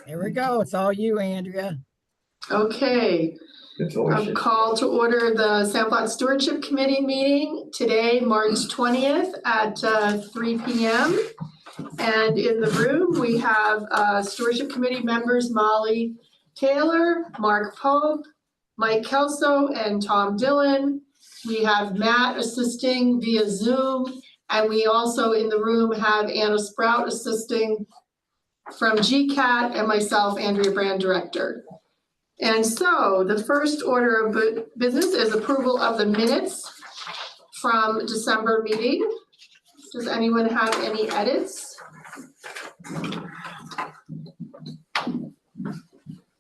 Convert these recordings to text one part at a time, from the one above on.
Here we go. It's all you, Andrea. Okay. Call to order the SFRA Stewardship Committee meeting today, March 20th at 3 p.m. And in the room, we have Stewardship Committee members Molly Taylor, Mark Pope, Mike Kelso, and Tom Dillon. We have Matt assisting via Zoom. And we also in the room have Anna Sprout assisting from GCATT and myself, Andrea Brand, Director. And so the first order of business is approval of the minutes from December meeting. Does anyone have any edits?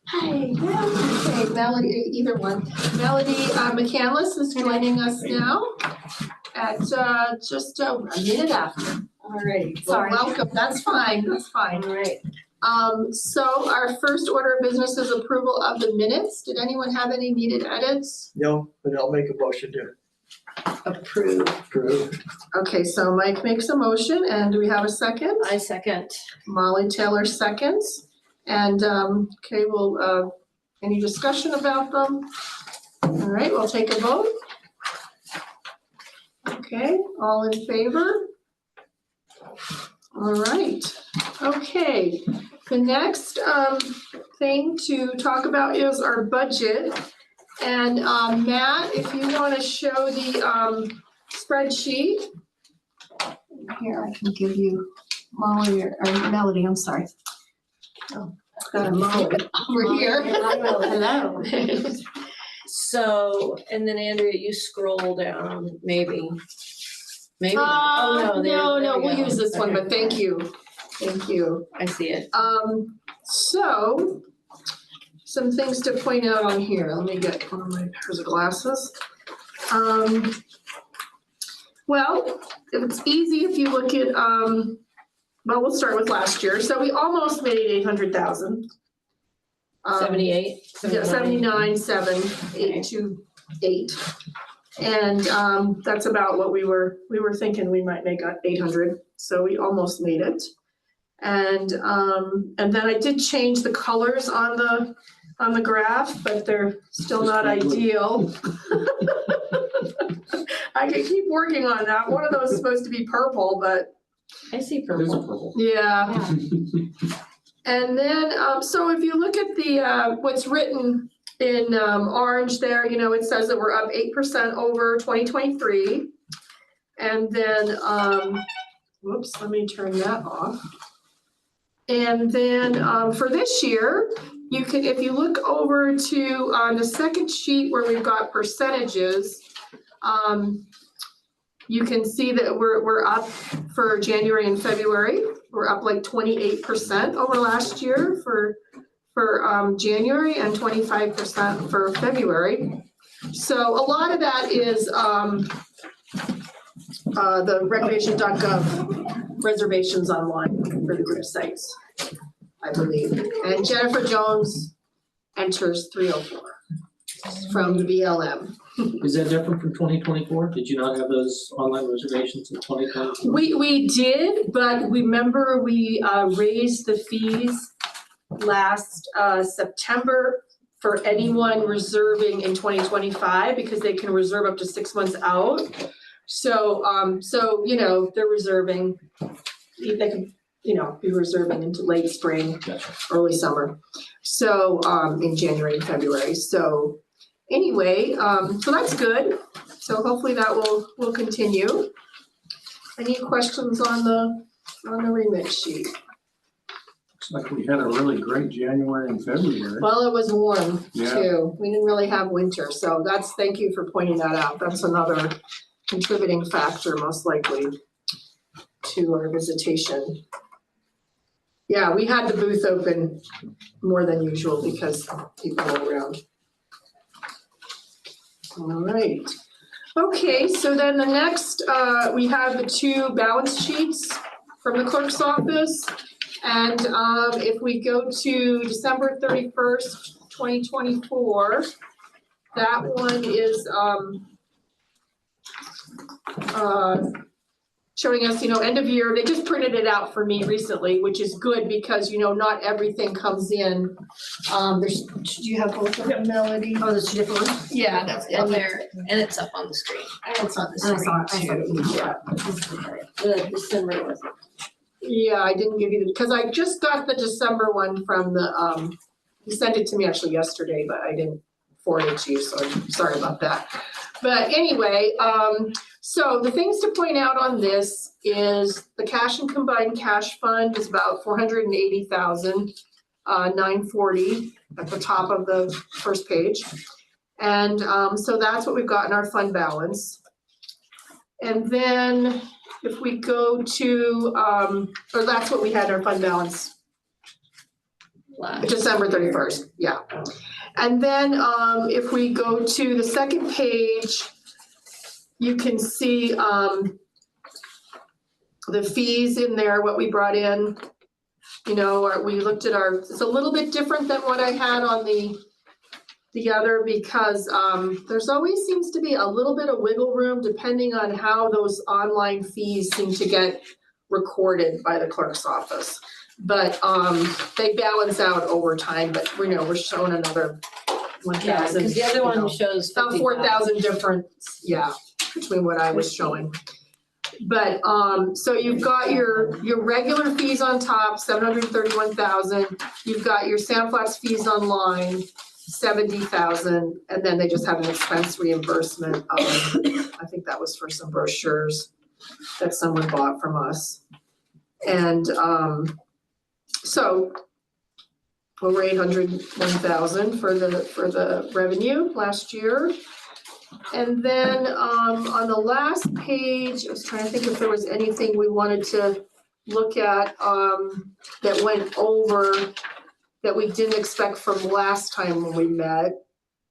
Hi, okay, Melody, either one. Melody McCandless is joining us now at just a minute after. All right. Sorry. Well, welcome. That's fine. That's fine. All right. So our first order of business is approval of the minutes. Did anyone have any needed edits? No, but I'll make a motion to Approve. approve. Okay, so Mike makes a motion, and do we have a second? I second. Molly Taylor seconds. And, okay, we'll, any discussion about them? All right, we'll take a vote. Okay, all in favor? All right, okay. The next thing to talk about is our budget. And Matt, if you want to show the spreadsheet. Here, I can give you Molly or Melody, I'm sorry. Oh, I've got a Molly over here. Hello. So, and then Andrea, you scroll down, maybe. Maybe. Oh, no, we'll we go. use this one, Okay. but thank you. Thank you. I see it. So some things to point out on here. Let me get one of my pairs of glasses. Well, it's easy if you look at, well, we'll start with last year. So we almost made 800,000. 78? Yeah, 79,728. And that's about what we were thinking we might make 800. So we almost made it. And then I did change the colors on the graph, but they're still not ideal. I can keep working on that. One of those is supposed to be purple, but I see purple. yeah. And then, so if you look at the what's written in orange there, you know, it says that we're up 8% over 2023. And then, whoops, let me turn that off. And then for this year, you can, if you look over to the second sheet where we've got percentages, you can see that we're up for January and February. We're up like 28% over last year for January and 25% for February. So a lot of that is the recreation.gov reservations online for the group sites, I believe. And Jennifer Jones enters 304 from the BLM. Is that different from 2024? Did you not have those online reservations in 2024? We did, but remember we raised the fees last September for anyone reserving in 2025 because they can reserve up to 6 months out. So you know, they're reserving, they can, you know, be reserving into late spring, Gotcha. Early summer. So in January and February. So anyway, so that's good. So hopefully that will continue. Any questions on the remit sheet? Looks like we had a really great January and February. Well, it was warm Yeah. too. We didn't really have winter. So thank you for pointing that out. That's another contributing factor most likely to our visitation. Yeah, we had the booth open more than usual because people were around. All right. Okay, so then the next, we have the two balance sheets from the clerk's office. And if we go to December 31st, 2024, that one is showing us, end of year. They just printed it out for me recently, which is good because, not everything comes in. Do you have both of them, Melody? Oh, there's two different ones? Yeah, that's And there, and it's up on the screen. It's on the And I saw it, screen too. Yeah. The December was. Yeah, I didn't give you because I just got the December one from the, you sent it to me actually yesterday, but I didn't forward it to you, so I'm sorry about that. But anyway, so the things to point out on this is the cash and combined cash fund is about 480,940 at the top of the first page. And so that's what we've got in our fund balance. And then if we go to, or that's what we had in our fund balance, December 31st, yeah. And then if we go to the second page, you can see the fees in there, what we brought in. We looked at it's a little bit different than what I had on the other because there's always seems to be a little bit of wiggle room depending on how those online fees seem to get recorded by the clerk's office. But they balance out over time, but we're showing another 1,000. Yeah, because the other one shows About 4,000 difference, yeah, between what I was showing. But so you've got your regular fees on top, 731,000. You've got your Sandflat's fees online, 70,000, and then they just have an expense reimbursement of, I think that was for some brochures that someone bought from us. And so over 801,000 for the revenue last year. And then on the last page, I was trying to think if there was anything we wanted to look at that went over that we didn't expect from last time when we met.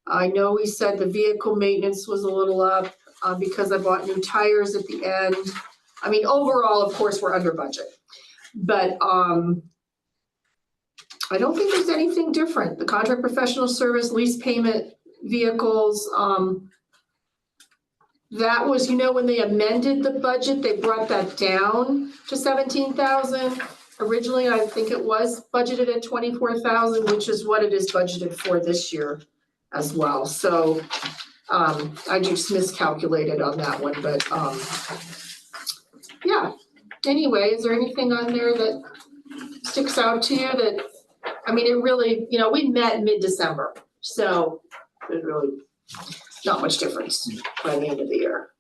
I know we said the vehicle maintenance was a little up because I bought new tires at the end. I mean, overall, of course, we're under budget, but I don't think there's anything different. The contract professional service, lease payment, vehicles, that was, when they amended the budget, they brought that down to 17,000. Originally, I think it was budgeted at 24,000, which is what it is budgeted for this year as well. So I just miscalculated on that one, but yeah. Anyway, is there anything on there that sticks out to you that, it really, we met mid-December, so there's really not much difference by the end of the year.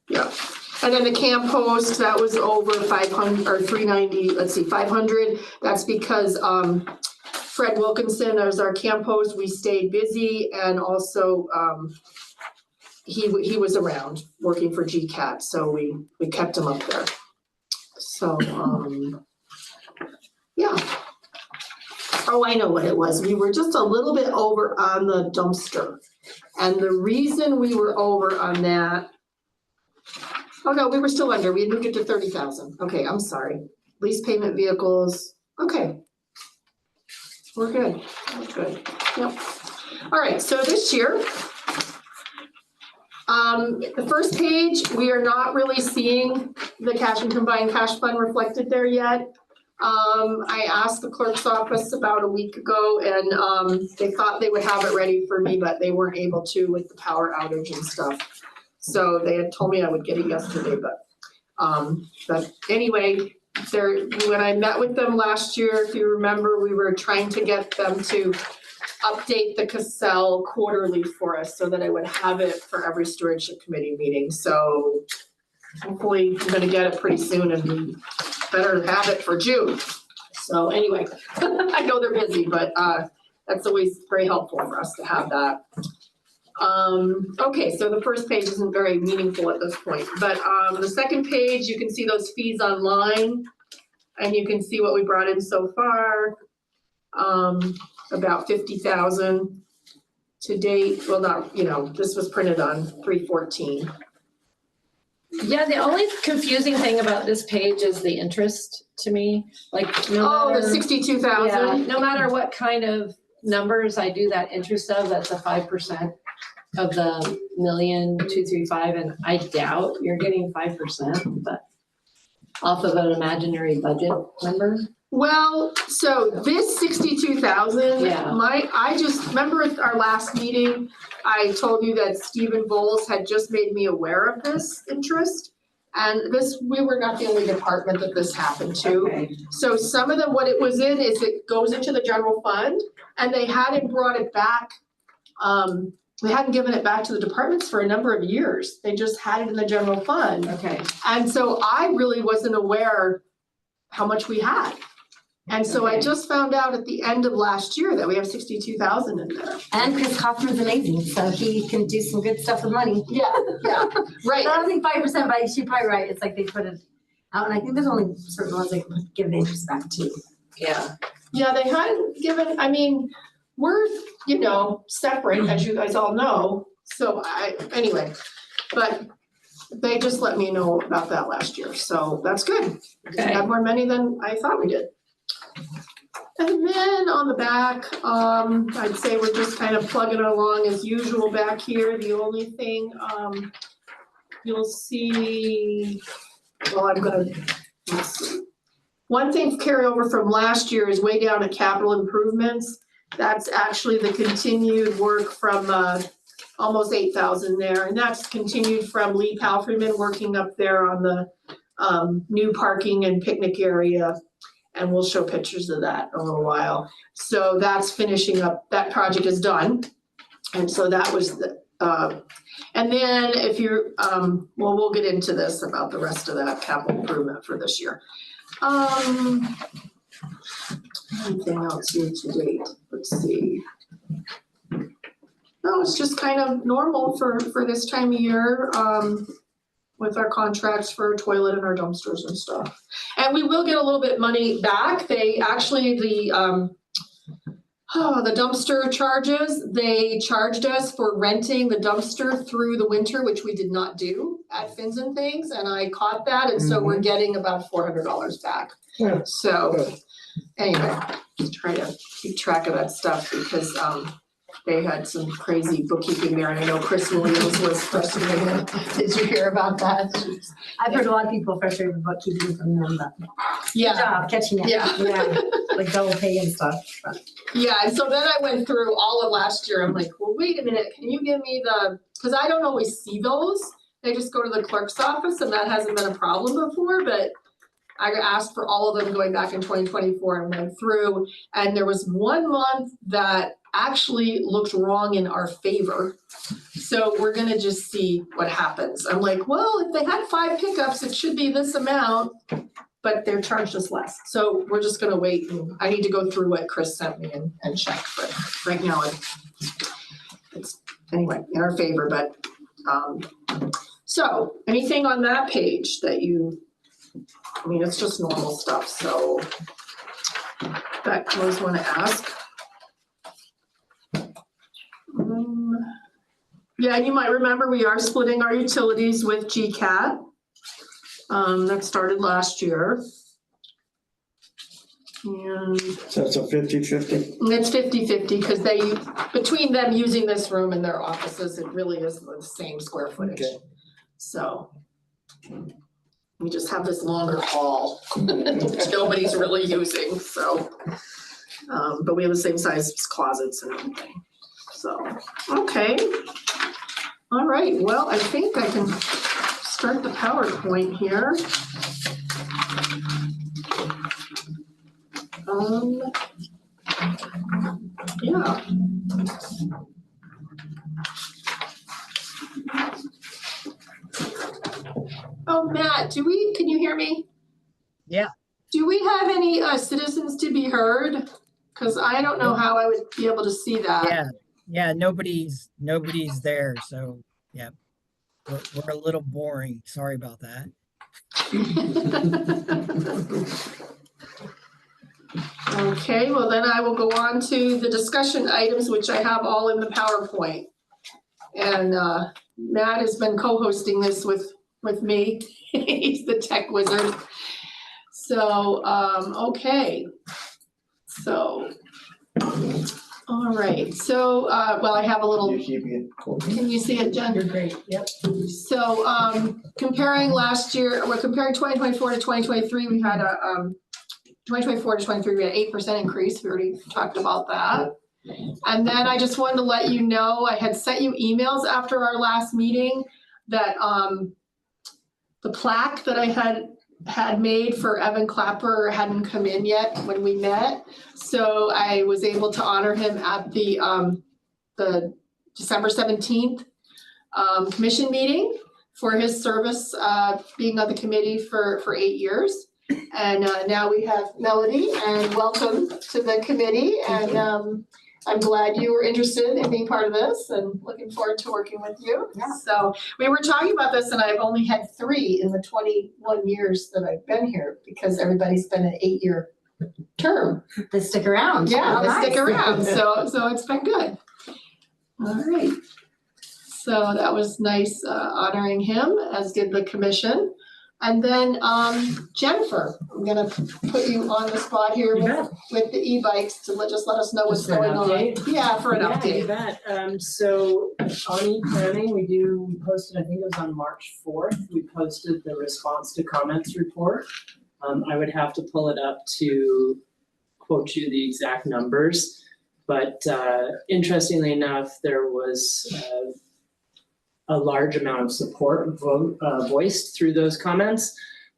Yeah, and then the camp post, that was over 500 or 390, 500. That's because Fred Wilkinson, as our camp host, we stayed busy, and also he was around working for GCATT, so we kept him up there. So yeah. Oh, I know what it was. We were just a little bit over on the dumpster, and the reason we were over on that. Oh no, we were still under. We had moved it to 30,000. Okay, I'm sorry. Lease payment vehicles. Okay. We're good. We're good. Yep. All right, so this year, the first page, we are not really seeing the cash and combined cash fund reflected there yet. I asked the clerk's office about a week ago, and they thought they would have it ready for me, but they weren't able to with the power outage and stuff. So they had told me I would get it yesterday, but anyway, when I met with them last year, if you remember, we were trying to get them to update the Cassell quarterly for us so that I would have it for every stewardship committee meeting. So hopefully I'm gonna get it pretty soon, and we better have it for June. So anyway, I know they're busy, but that's always very helpful for us to have that. Okay, so the first page isn't very meaningful at this point, but the second page, you can see those fees online, and you can see what we brought in so far. About 50,000 to date. Well, not, this was printed on 3/14. Yeah, the only confusing thing about this page is the interest to me, like no Oh, the matter. 62,000? Yeah, no matter what kind of numbers I do that interest of, that's a 5% of the 1,235,000, and I doubt you're getting 5%, but off of an imaginary budget number. Well, so this 62,000, Yeah. I just remember at our last meeting, I told you that Stephen Bowles had just made me aware of this interest. And we were not the only department that this happened to. Okay. So some of them, what it was in is it goes into the general fund, and they hadn't brought it back. They hadn't given it back to the departments for a number of years. They just had it in the general fund. Okay. And so I really wasn't aware how much we had. And so I Okay. just found out at the end of last year that we have 62,000 in there. And Chris Kaufman's amazing, so he can do some good stuff with money. Yeah, right. I don't think 5%, but she's probably right. It's like they put it out, and I think there's only certain ones they can give the interest back to. Yeah. Yeah, they hadn't given, I mean, we're, separate, as you guys all know. So anyway, but they just let me know about that last year. So that's good. We Okay. have more money than I thought we did. And then on the back, I'd say we're just kind of plugging along as usual back here. The only thing, you'll see, well, let's see. One thing carryover from last year is way down at capital improvements. That's actually the continued work from, almost 8,000 there. And that's continued from Lee Palfreyman working up there on the, new parking and picnic area. And we'll show pictures of that in a little while. So that's finishing up, that project is done. And so that was the, and then if you're, well, we'll get into this about the rest of that capital improvement for this year. Anything else here to date? Let's see. No, it's just kind of normal for this time of year, with our contracts for our toilet and our dumpsters and stuff. And we will get a little bit money back. They actually, the dumpster charges, they charged us for renting the dumpster through the winter, which we did not do at Fins and Things, and I caught that, and so we're getting about $400 back. Yeah. So, anyway, just try to keep track of that stuff because, they had some crazy bookkeeping there, and I know Chris Williams was frustrated. Did you hear about that? I've heard a lot of people frustrated with bookkeeping from them, but good Yeah, job catching it. Yeah. Like double pay and stuff. But yeah, and so then I went through all of last year. I'm like, well, wait a minute, can you give me because I don't always see those. They just go to the clerk's office, and that hasn't been a problem before, but I asked for all of them going back in 2024 and went through, and there was 1 month that actually looked wrong in our favor. So we're gonna just see what happens. I'm like, well, if they had 5 pickups, it should be this amount, but they're charged us less. So we're just gonna wait, and I need to go through what Chris sent me and check, but right now it's anyway, in our favor, but, so anything on that page that I mean, it's just normal stuff, so that I always want to ask. Yeah, you might remember we are splitting our utilities with GCATT. That started last year. And So it's a 50-50? it's 50-50 because between them using this room and their offices, it really is the same square footage. Okay. So we just have this longer hall, which nobody's really using, so. But we have the same size closets and everything, so, okay. All right, well, I think I can start the PowerPoint here. Yeah. Oh, Matt, can you hear me? Yeah. Do we have any citizens to be heard? Because I don't know how I would be able to see that. Yeah, nobody's there, so yeah. We're a little boring. Sorry about that. Okay, well then I will go on to the discussion items, which I have all in the PowerPoint. And Matt has been co-hosting this with with me. He's the tech wizard. So, okay. So, all right. So, well, I have a little, You keep it cool. can you see it, Jen? You're great, yep. So, comparing last year, we're comparing 2024 to 2023, we had a, 2024 to 23, we had 8% increase. We already talked about that. And then I just wanted to let you know, I had sent you emails after our last meeting that, the plaque that I had made for Evan Clapper hadn't come in yet when we met. So I was able to honor him at the December 17th commission meeting for his service, being on the committee for 8 years. And now we have Melody, and welcome to the committee. And I'm glad you were interested in being part of this and looking forward to working with you. Yeah. So we were talking about this, and I've only had 3 in the 21 years that I've been here because everybody's been an 8-year term. They stick around. Yeah, Oh, they nice. stick around. So it's been good. All right. So that was nice honoring him, as did the commission. And then Jennifer, I'm gonna put you on the spot here You bet. with the e-bikes to let us know what's Just for an going on. update? Yeah, for an Yeah, update. you bet. So on e-planning, we posted, I think it was on March 4th, we posted the response to comments report. I would have to pull it up to quote you the exact numbers, but interestingly enough, there was a large amount of support voiced through those comments.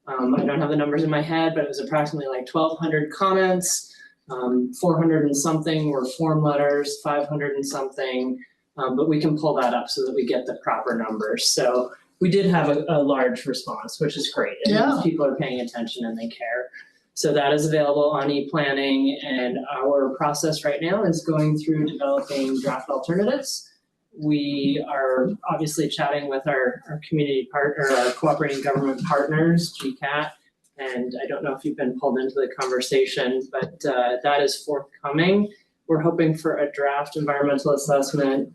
I don't have the numbers in my head, but it was approximately like 1,200 comments. 400 and something were form letters, 500 and something, but we can pull that up so that we get the proper numbers. So we did have a large response, which is great. It means people are paying attention and they care. So that is available on e-planning, and our process right now is going through developing draft alternatives. We are obviously chatting with our community partner, our cooperating government partners, GCATT, and I don't know if you've been pulled into the conversation, but that is forthcoming. We're hoping for a draft environmental assessment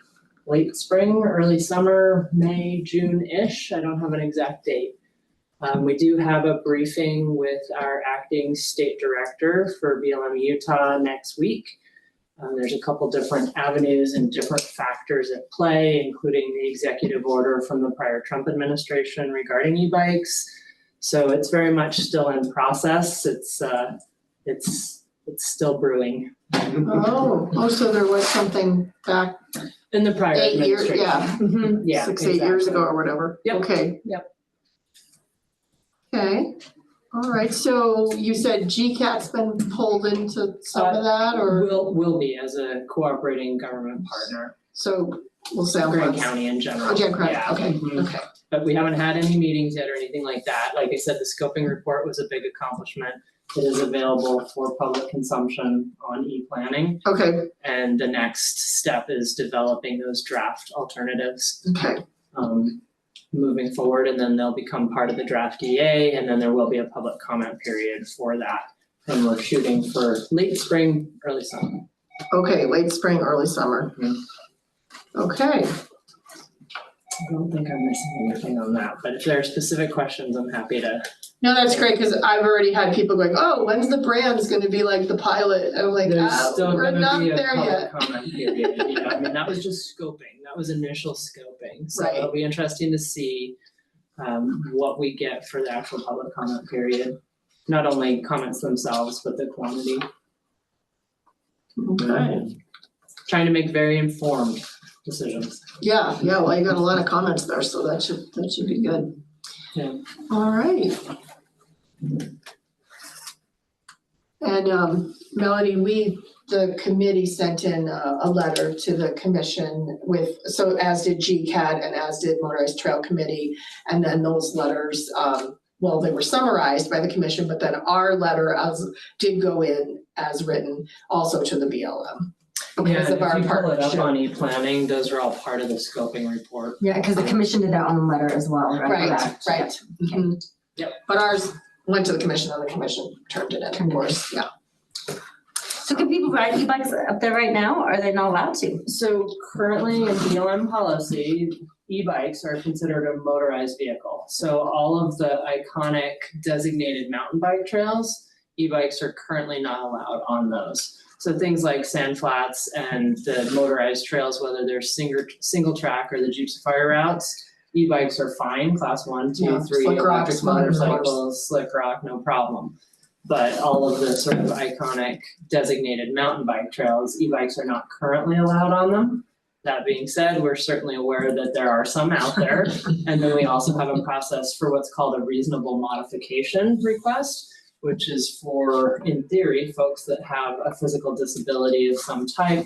late spring, early summer, May, June-ish. I don't have an exact date. We do have a briefing with our acting state director for BLM Utah next week. There's a couple different avenues and different factors at play, including the executive order from the prior Trump administration regarding e-bikes. So it's very much still in process. It's still brewing. Oh, so there was something back In the prior 8 years, administration. yeah, Mhm, yeah, 6, 8 years ago or whatever. Yep. Okay. Yep. Okay, all right, so you said GCATT's been pulled into some of that, or, Will be as a cooperating government partner. so we'll say Grand County in general. Oh, Jen Crux, Yeah. okay, Mhm. okay. But we haven't had any meetings yet or anything like that. Like I said, the scoping report was a big accomplishment. It is available for public consumption on e-planning. Okay, And the next step is developing those draft alternatives, okay, moving forward, and then they'll become part of the draft EA, and then there will be a public comment period for that. And we're shooting for late spring, early summer. okay, late spring, early summer. Mhm. Okay, I don't think I'm missing anything on that, but if there are specific questions, I'm happy to. no, that's great, cause I've already had people going, oh, when's the brand's gonna be like the pilot? And I'm like, There's still we're gonna not be a there yet. public comment period, you know, I mean, that was just scoping, that was initial scoping. So Right. it'll be interesting to see what we get for the actual public comment period. Not only comments themselves, but the quantity. Okay, Trying to make very informed decisions. yeah, well, you got a lot of comments there, so that should be good. Yeah. All right. And Melody, the committee sent in a letter to the commission with, so as did GCATT and as did Motorized Trail Committee. And then those letters, well, they were summarized by the commission, but then our letter did go in as written also to the BLM. Because of our If you pull it up partnership. on e-planning, those are all part of the scoping report. Yeah, because the commission did their own letter as well, right? Right, Correct. right. Mhm. Yep. But ours went to the commission and the commission turned it in, of course, yeah. So can people ride e-bikes up there right now, or are they not allowed to? So currently in BLM policy, e-bikes are considered a motorized vehicle. So all of the iconic designated mountain bike trails, e-bikes are currently not allowed on those. So things like sand flats and the motorized trails, whether they're single track or the Jeep Safari routes, e-bikes are fine, class 1, 2, Yeah, 3, slick rocks, electric motorcycles, slick rock, no problem. But all of the sort of iconic designated mountain bike trails, e-bikes are not currently allowed on them. That being said, we're certainly aware that there are some out there. And then we also have a process for what's called a reasonable modification request, which is for, in theory, folks that have a physical disability of some type,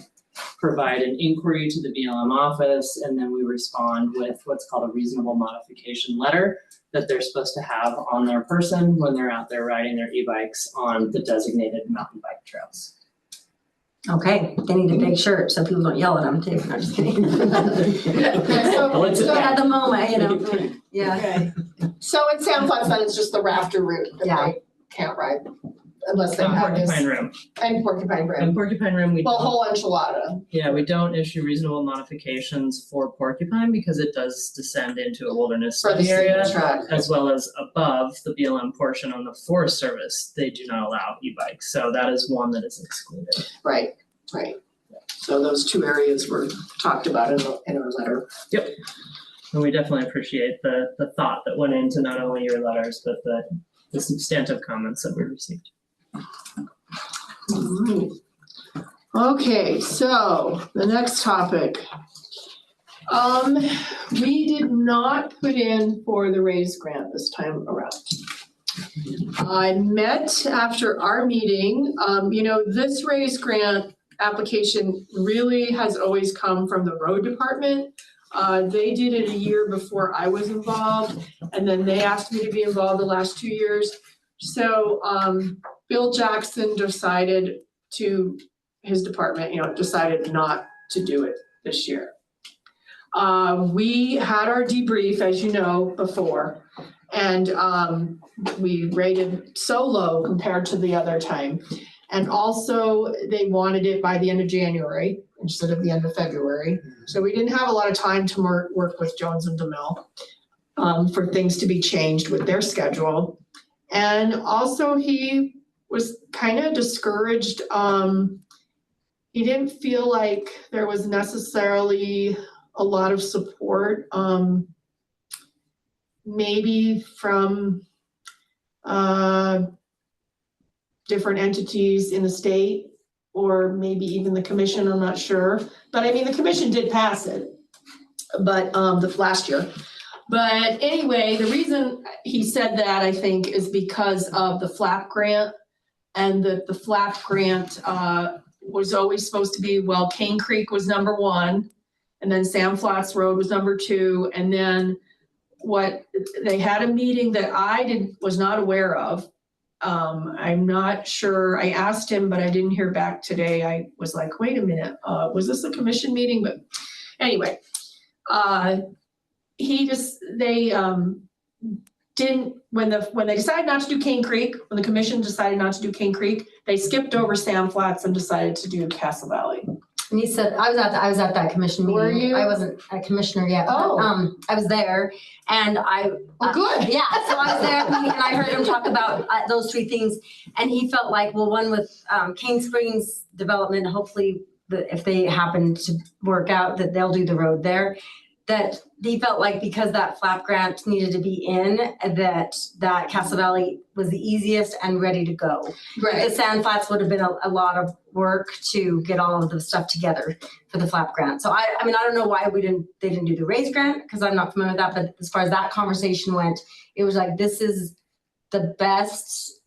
provide an inquiry to the BLM office, and then we respond with what's called a reasonable modification letter that they're supposed to have on their person when they're out there riding their e-bikes on the designated mountain bike trails. Okay, they need a big shirt so people don't yell at them too. I'm just kidding. So At the moment, you know, yeah. Okay. So in Sand Flats, then it's just the rafter route that Yeah. they can't ride unless they And have this. Porcupine Rim. And Porcupine Rim. And Porcupine Rim, we Well, don't, whole enchilada. yeah, we don't issue reasonable modifications for Porcupine because it does descend into a wilderness For the study area. single track. As well as above the BLM portion on the Forest Service, they do not allow e-bikes. So that is one that is excluded. Right, right. So those two areas were talked about in our letter. And we definitely appreciate the thought that went into not only your letters, but the substantive comments that we received. Alright. Okay, so the next topic. We did not put in for the raise grant this time around. I met after our meeting, this raise grant application really has always come from the road department. They did it a year before I was involved, and then they asked me to be involved the last 2 years. So, Bill Jackson decided his department, decided not to do it this year. We had our debrief, as you know, before, and we rated so low compared to the other time. And also, they wanted it by the end of January instead of the end of February. So we didn't have a lot of time to work with Jones and DeMille for things to be changed with their schedule. And also, he was kind of discouraged. He didn't feel like there was necessarily a lot of support, maybe from different entities in the state, or maybe even the commission, I'm not sure. But I mean, the commission did pass it, but the last year. But anyway, the reason he said that, I think, is because of the flap grant, and the flap grant was always supposed to be, Cane Creek was number 1, and then Sand Flats Road was number 2, and then they had a meeting that I was not aware of. I'm not sure, I asked him, but I didn't hear back today. I was like, wait a minute, was this a commission meeting? But anyway, they didn't, when they decided not to do Cane Creek, when the commission decided not to do Cane Creek, they skipped over Sand Flats and decided to do Castle Valley. And he said, I was at that commission meeting. Were you? I wasn't a commissioner yet, Oh. but I was there, and Good. yeah, so I was there at the meeting, and I heard him talk about those 3 things, and he felt like, one with Cane Springs development, hopefully if they happen to work out, that they'll do the road there. That he felt like because that flap grant needed to be in, that Castle Valley was the easiest and ready to go. The Sand Flats would have been a lot of work to get all of the stuff together for the flap grant. So I don't know why they didn't do the raise grant, because I'm not familiar with that, but as far as that conversation went, it was like, this is the best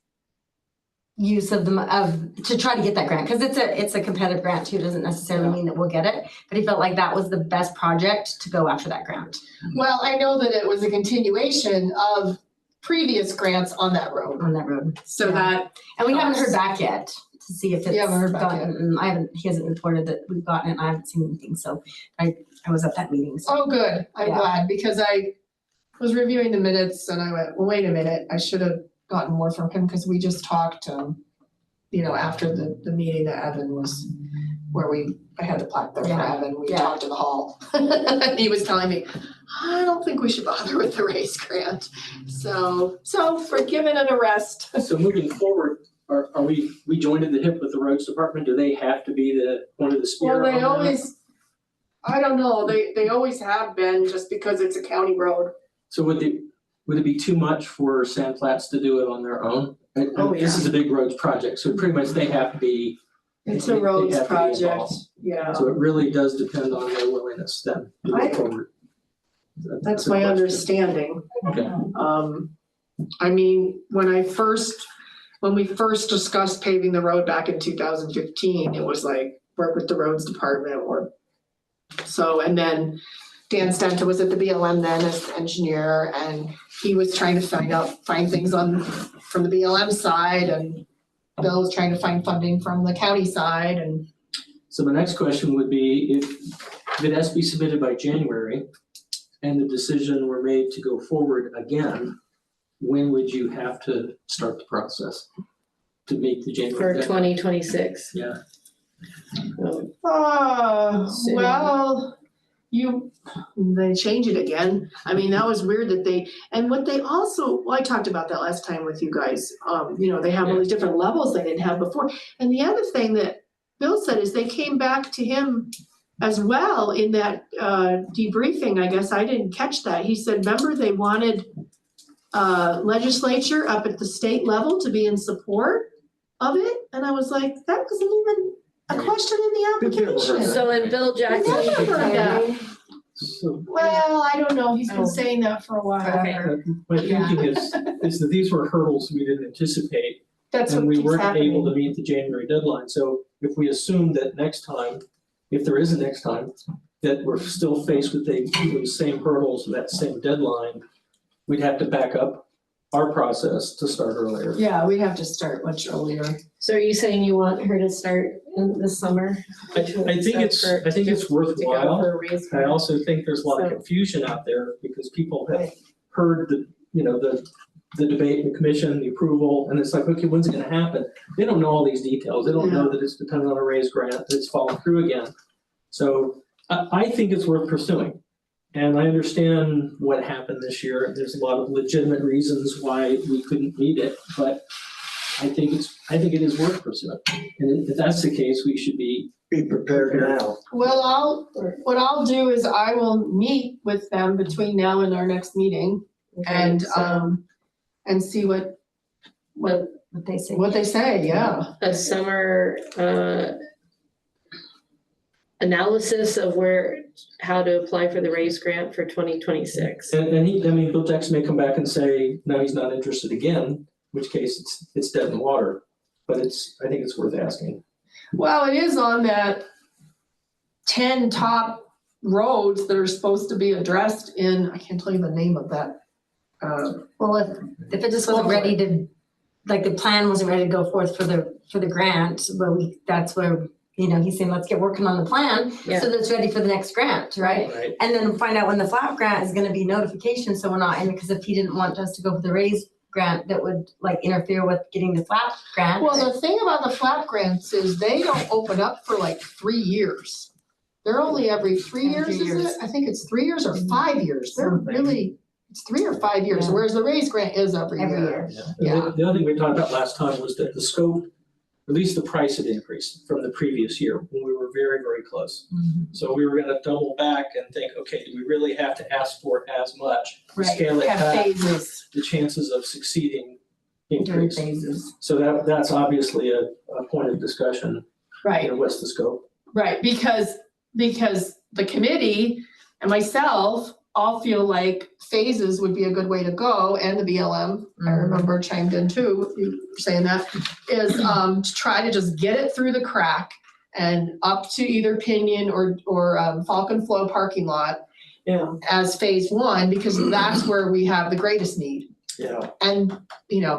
use of to try to get that grant, because it's a competitive grant too. It doesn't necessarily mean that we'll get it, but he felt like that was the best project to go after that grant. Well, I know that it was a continuation of previous grants on that road. So Yeah. And we haven't heard back yet to see if it's You haven't heard back gotten, he hasn't reported that we've gotten it, and I haven't seen anything, so I was at that meeting, so. Oh, good. I'm Yeah. glad, because I was reviewing the minutes and I went, well, wait a minute, I should have gotten more from him, because we just talked after the meeting that Evan was, where I had the plaque there for Yeah. Evan, we Yeah. talked in the hall. And he was telling me, I don't think we should bother with the race grant. So we're giving it a rest. So moving forward, are we joined at the hip with the roads department? Do they have to be one of the spear Well, on they that? always, I don't know, they always have been, just because it's a county road. So would it be too much for Sand Flats to do it on their own? Oh, This is a big roads project, so pretty much they have to be. It's they a have roads to be project, involved. yeah. So it really does depend on their willingness then to go forward. That's a my question. understanding. Okay. I mean, when we first discussed paving the road back in 2015, it was like, work with the roads department and then Dan Stenta was at the BLM then as the engineer, and he was trying to find things from the BLM side, and Bill was trying to find funding from the county side, and So the next question would be, if it has to be submitted by January and the decision were made to go forward again, when would you have to start the process to meet the January For deadline? 2026. Yeah. Soon. well, they change it again. I mean, that was weird and what they also, I talked about that last time with you guys. They have all these different levels they didn't have before. And the other thing that Bill said is they came back to him as well in that debriefing. I guess I didn't catch that. He said, remember they wanted legislature up at the state level to be in support of it? And I was like, that wasn't even a question in the application. So in Bill Jackson's Never heard that. timing, So Well, I don't know. He's been saying that for a while. Okay. my thinking is that these were hurdles we didn't anticipate. That's And what we keeps weren't able happening. to meet the January deadline. So if we assume that next time, if there is a next time, that we're still faced with those same hurdles, that same deadline, we'd have to back up our process to start earlier. Yeah, we have to start much earlier. so are you saying you want her to start in the summer? I think it's worthwhile. For a raise I grant? also think there's a lot of So- confusion out there because people have heard the debate in the commission, the approval, and it's like, okay, when's it gonna happen? They don't know all these details. They don't know that it's dependent on a raise grant, that it's fallen through again. So I think it's worth pursuing. And I understand what happened this year. There's a lot of legitimate reasons why we couldn't meet it, but I think it is worth pursuing. And if that's the case, we should be prepared now. Well, what I'll do is I will meet with them between now and our next meeting Okay, so and see what What they say. they say, yeah. a summer analysis of how to apply for the raise grant for 2026. And Bill Jackson may come back and say, no, he's not interested again, in which case it's dead in the water. But I think it's worth asking. Well, it is on that 10 top roads that are supposed to be addressed in, I can't tell you the name of that. Well, if it just wasn't ready to, like the plan wasn't ready to go forth for the grant, but that's where, he's saying, let's get working on the plan Yeah. so that it's ready for the next grant, right? Right. And then find out when the flap grant is gonna be notification, so we're not in, because if he didn't want us to go for the raise grant, that would like interfere with getting the flap grant. Well, the thing about the flap grants is they don't open up for like 3 years. They're only every 3 years, Every is years. it? I think it's 3 years or 5 years. They're Something. really, it's 3 or 5 years, Yeah. whereas the raise grant is every Every year. year. Yeah. The other thing we talked about last time was that the scope, at least the price had increased from the previous year when we were very, very close. Mhm. So we were gonna double back and think, okay, do we really have to ask for as much? To Right. Scale it Have back, phases. the chances of succeeding During increase. phases. So that's obviously a point of discussion, Right. what's the scope? Right, because the committee and myself all feel like phases would be a good way to go, and the BLM, I Mhm. remember chimed in too, you were saying that, is to try to just get it through the crack and up to either Pinion or Falcon Flow parking lot Yeah. as phase one, because that's where we have the greatest need. Yeah. And,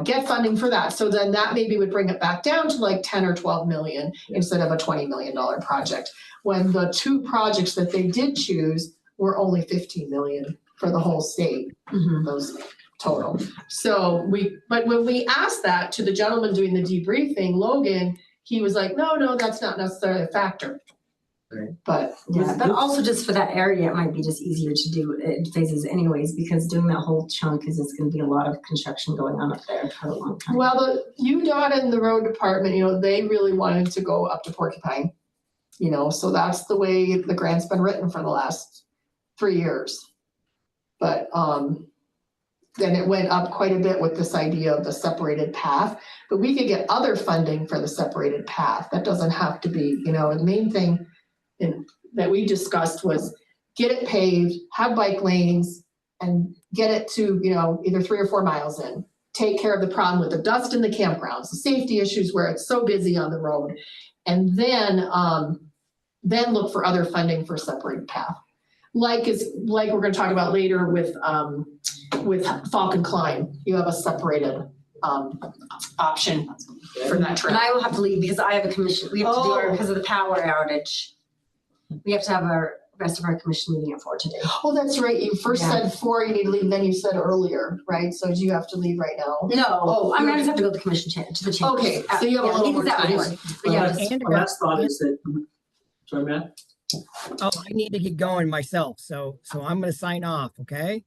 get funding for that. So then that maybe would bring it back down to like 10 or 12 million instead of a $20 million project. When the two projects that they did choose were only 15 million for the whole state. Mhm. Those total. So but when we asked that to the gentleman doing the debriefing, Logan, he was like, no, that's not necessarily a factor. Right. But Yeah, but also just for that area, it might be just easier to do phases anyways, because doing that whole chunk is just gonna be a lot of construction going on up there for a long time. well, the UDOT and the road department, they really wanted to go up to Porcupine. So that's the way the grant's been written for the last 3 years. But then it went up quite a bit with this idea of the separated path, but we could get other funding for the separated path. That doesn't have to be, the main thing that we discussed was get it paved, have bike lanes, and get it to, either 3 or 4 miles in. Take care of the problem with the dust in the campgrounds, the safety issues where it's so busy on the road. And then look for other funding for separated path. Like we're gonna talk about later with Falcon Climb, you have a separated option for that And trail. I will have to leave because I have a commission, we have to do because of the power outage. We have to have our rest of our commission meeting at 4 today. Oh, that's right, you first said 4, you need to leave, and then you said earlier, right? So do you have to leave right now? No, I just have to go to the commission to the chambers. Okay, so you have a little more meetings at time. 4. But yeah, just- My last thought is that, sorry, Matt? Oh, I need to get going myself, so I'm gonna sign off, okay?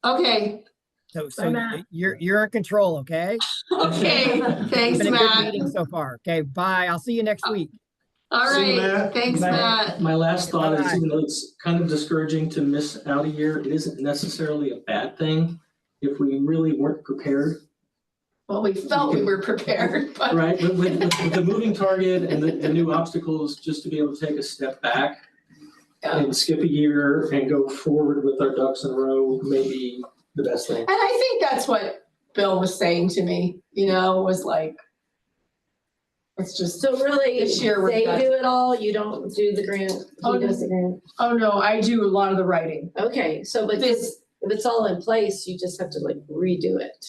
Okay, So Matt. you're in control, okay? okay, thanks, It's been a good meeting Matt. so far. Okay, bye. I'll see you next week. All See you, right, Matt. thanks, Matt. My last thought is, Bye-bye. even though it's kind of discouraging to miss out a year, it isn't necessarily a bad thing if we really weren't prepared, Well, we felt we were prepared, but. right? With the moving target and the new obstacles, just to be able to take a step back and skip a year and go forward with our ducks in a row may be the best thing. And I think that's what Bill was saying to me, was like, it's just, So really, This year we're they done. do it all, you don't do the grant, Oh, he does the grant? oh no, I do a lot of the writing. Okay, so but this, if it's all in place, you just have to like redo it.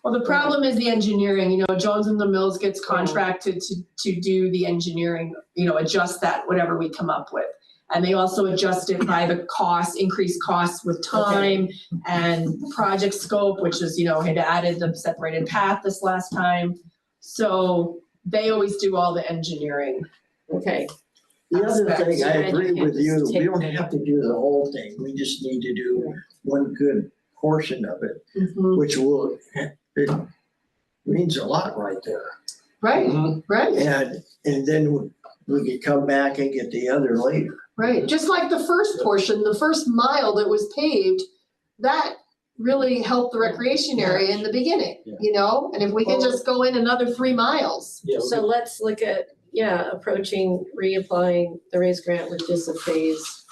Well, the problem is the engineering, Jones and the Mills gets contracted to do the engineering, adjust that, whatever we come up with. And they also adjust it by the cost, increased costs with time and project scope, which is, had added the separated path this last time. So they always do all the engineering. Okay, The other thing, I Aspects. agree with you, we Take don't that. have to do the whole thing, we just need to do one good portion of it, Mhm. which it means a lot right there. Right, right, And then we could come back and get the other later. right. Just like the first portion, the first mile that was paved, that really helped the recreation area in the beginning, And if we could just go in another 3 miles. Yeah, so let's look at, approaching, reapplying the raise grant with just a phase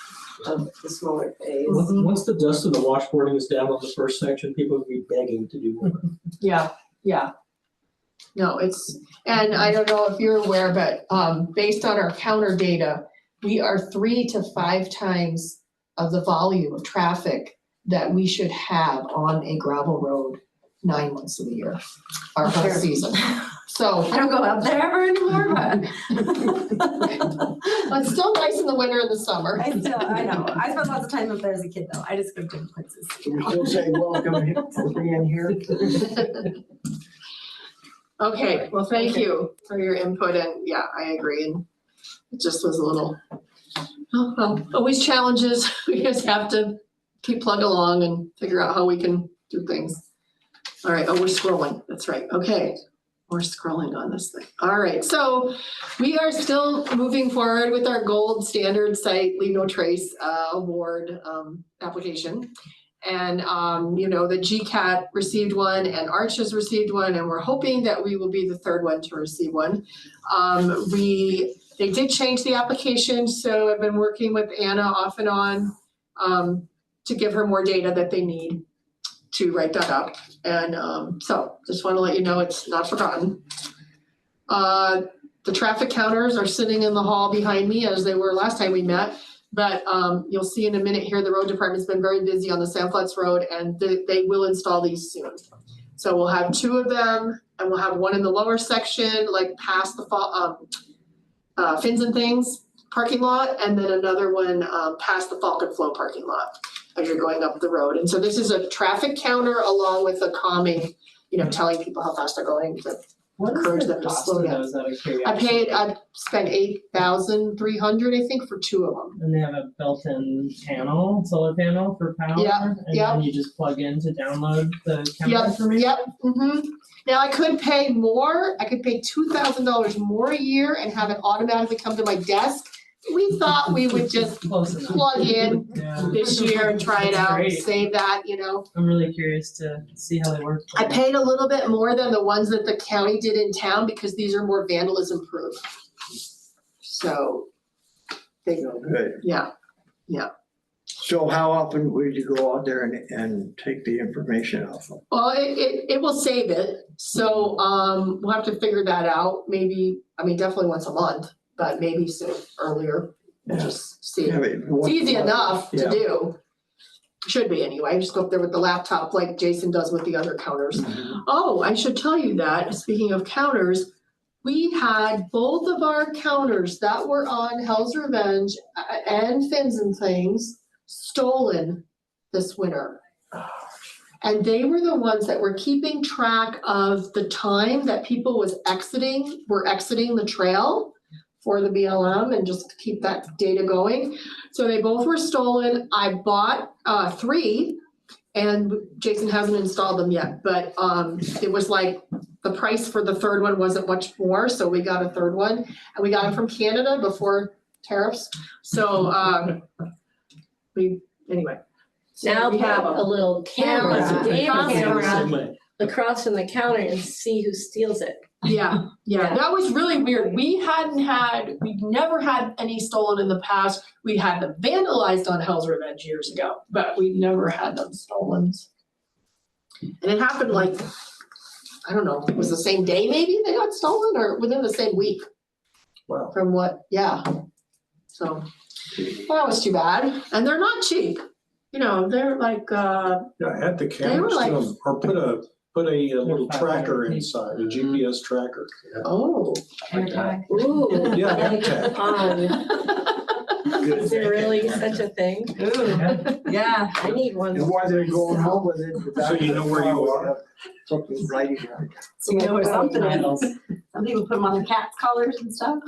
of the smaller phase. once the dust of the washboarding is down on the first section, people will be begging to do more. Yeah. No, and I don't know if you're aware, but based on our counter data, we are 3 to 5 times of the volume of traffic that we should have on a gravel road 9 months of the year, our whole Sure. season. So I don't go out there ever anymore, but. it's still nice in the winter and the summer. I know. I spent lots of time up there as a kid though. I just go to places. Can we still say welcome for being here? Okay, well, thank you for your input, and yeah, I agree, and it just was a little, always challenges, we just have to keep plugging along and figure out how we can do things. All right, we're scrolling, that's right, okay, we're scrolling on this thing. All right, so we are still moving forward with our gold standard site Leave No Trace award application. And, the GCATT received one and Arch has received one, and we're hoping that we will be the third one to receive one. They did change the application, so I've been working with Anna off and on to give her more data that they need to write that up. And so just want to let you know it's not forgotten. The traffic counters are sitting in the hall behind me as they were last time we met. But you'll see in a minute here, the road department's been very busy on the Sand Flats Road, and they will install these soon. So we'll have 2 of them, and we'll have one in the lower section, like past the Fins and Things parking lot, and then another one past the Falcon Flow parking lot. as you're going up the road. And so this is a traffic counter along with a calming, telling people how fast they're going to What encourage is the them to cost slow of down. those out of curiosity? I spent $8,300, I think, for 2 of them. And they have a built-in panel, solar panel for power? Yeah, And yeah. then you just plug in to download the camera information? Yep, Now I could pay more, I could pay $2,000 more a year and have it automatically come to my desk. We thought we would just Close enough. plug in Yeah. this year and try it That's out, great. save that, I'm really curious to see how they work. I paid a little bit more than the ones that the county did in town because these are more vandalism proof. So, they, Good. yeah, So how often would you go out there and take the information off them? well, it will save it, so, we'll have to figure that out, maybe, definitely once a month, but maybe soon, earlier, Yeah. just see. Yeah, but It's easy enough to Yeah. do. Should be anyway, just go up there with the laptop like Jason does with the other counters. Mhm. Oh, I should tell you that, speaking of counters, we had both of our counters that were on Hell's Revenge and Fins and Things stolen this winter. And they were the ones that were keeping track of the time that people were exiting the trail for the BLM and just keep that data going. So they both were stolen. I bought 3 and Jason hasn't installed them yet, but it was like the price for the 3rd one wasn't much more, so we got a 3rd one. And we got them from Canada before tariffs. So anyway. So Now we put have 'em. a little camera, Camera. game Camera. camera across from the counter and see who steals it. Yeah, that was really weird. We'd never had any stolen in the past. We had them vandalized on Hell's Revenge years ago, but we never had them stolen. And it happened like, I don't know, it was the same day maybe they got stolen or within the same week Wow. from so that was too bad. And they're not cheap. They're like, Yeah, add the They were cameras to like- them, or put a little 500 tracker feet. inside, a GPS tracker. oh. Ooh. Yeah, name tag. Is there really such a thing? Yeah. I need one. And while they're going home with it. the back So you of the know where you car, we are? have Something writing on it. So you know where something is. Titles. Some people put them on their cat's collars and stuff.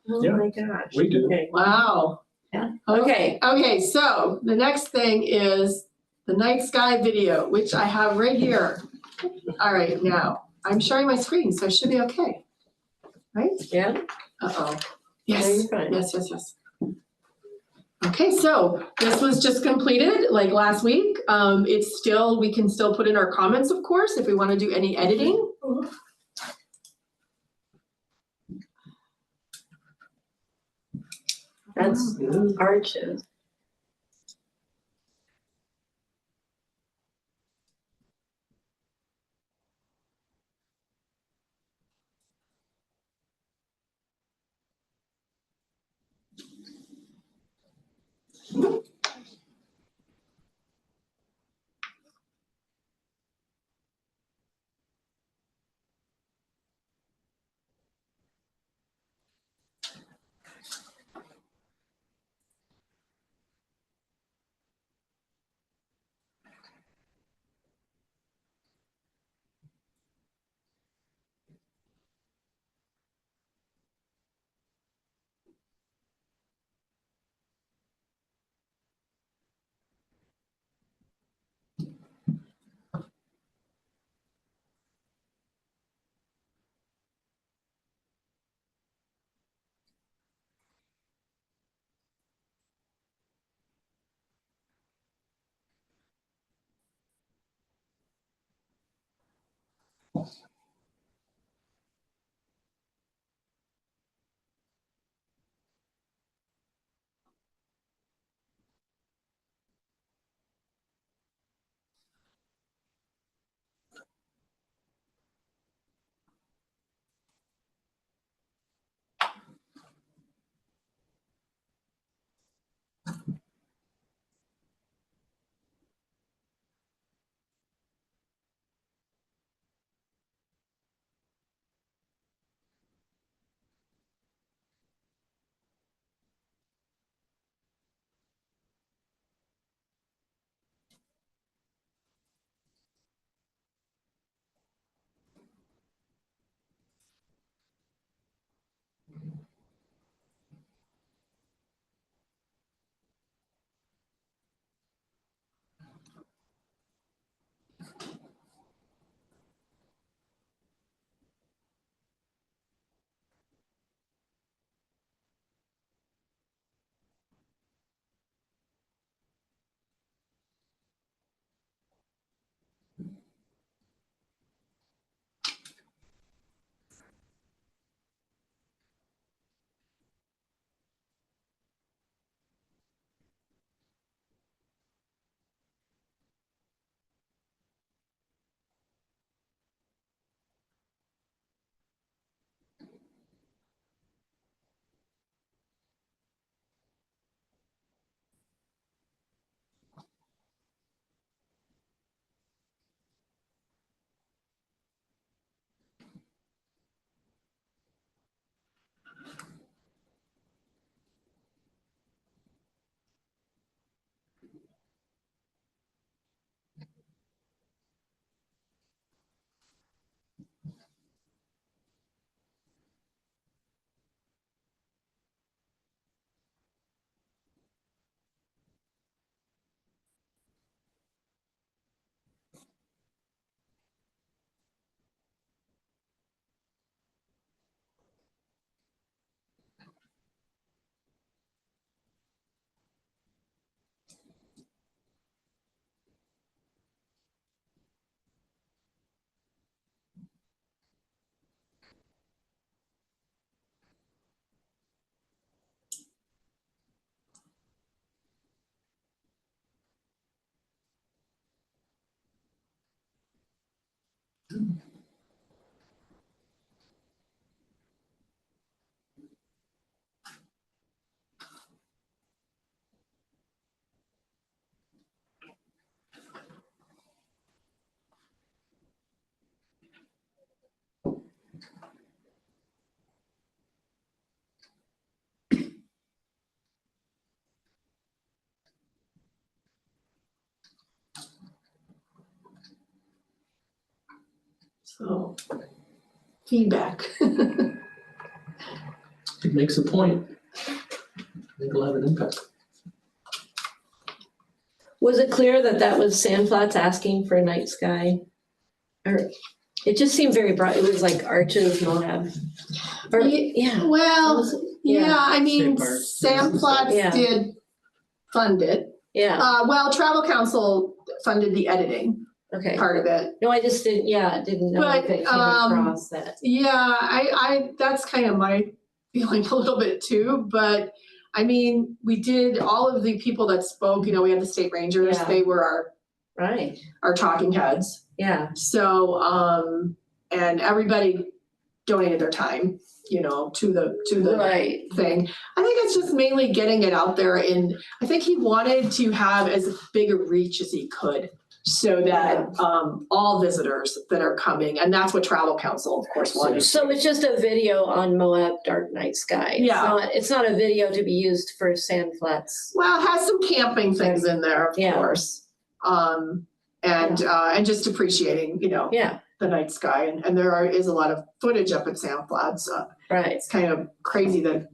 Oh Yeah. my gosh. We do. Okay. Wow. Yeah. Okay, so the next thing is the night sky video, which I have right here. All right, now, I'm sharing my screen, so it should be okay. Right? Yeah? Uh-oh. No, Yes, you're fine. yes. Okay, so this was just completed like last week. We can still put in our comments, of course, if we want to do any editing. That's arches. So, feedback. It makes a point. I think it'll have an impact. Was it clear that that was Sandflats asking for a night sky? Or, it just seemed very broad, it was like Arches, Moab. Or, yeah. Well, yeah, I mean, State park. Sam Flats Yeah. did fund it. Yeah, Well, Travel Council funded the editing okay. part of it. No, I just didn't know But, if it came across that. Yeah, that's kind of my feeling a little bit too, but I mean, we did all of the people that spoke, you know, we had the state rangers, Yeah. they were Right, our talking heads. yeah, So, and everybody donated their time, you know, to the right. thing. I think it's just mainly getting it out there, and I think he wanted to have as big a reach as he could, so that all visitors that are coming, and that's what Travel Council, of course, wanted. So it's just a video on Moab Dark Night Sky. Yeah. It's not a video to be used for Sandflats. Well, it has some camping things in there, of Yeah. course. And just appreciating, you know, Yeah, the night sky, and there is a lot of footage up at Sandflats. right. It's kind of crazy that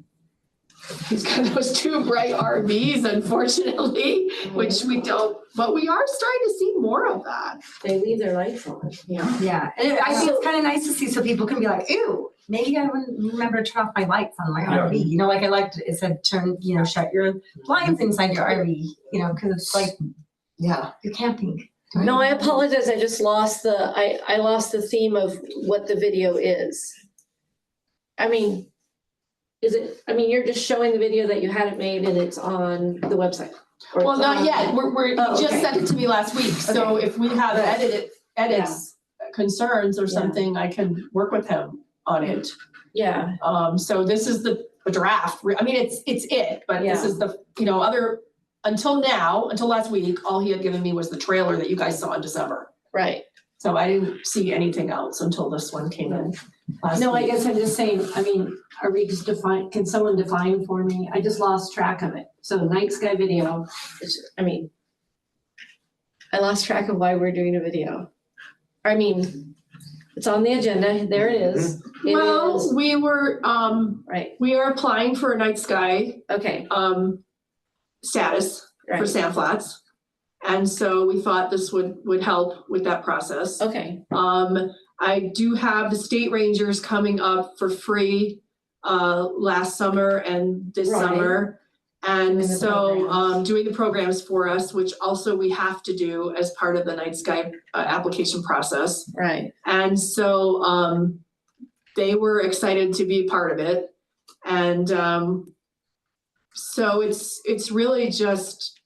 he's got those two bright RVs, unfortunately, which we don't, but we are starting to see more of that. They leave their lights on. Yeah. Yeah, and I think it's kind of nice to see so people can be like, ew, maybe I wouldn't remember to turn off my lights on my RV. You know, like I liked it said, shut your blinds inside your RV, you know, because it's like, Yeah. you're camping. No, I apologize. I just lost I lost the theme of what the video is. I mean, you're just showing the video that you had it made and it's on the website. Or Well, it's not on- yet. He just okay. sent it to me last week. So if we have edits, concerns or Yeah. something, I can work with him on it. Yeah, So this is the draft. I mean, it's it, but this Yeah. is the, until last week, all he had given me was the trailer that you guys saw in December. right. So I didn't see anything else until this one came in last No, I week. guess I'm just saying, are we just can someone define for me? I just lost track of it. So night sky video, I lost track of why we're doing a video. It's on the agenda, there it is. It Well, is, we were, right, we are applying for a night sky, okay, status for right, Sandflats. And so we thought this would help with that process. okay, I do have the state rangers coming up for free last summer and this Right. summer. And Doing the so programs. doing the programs for us, which also we have to do as part of the night sky application process. right, And so they were excited to be part of it. And so it's really just,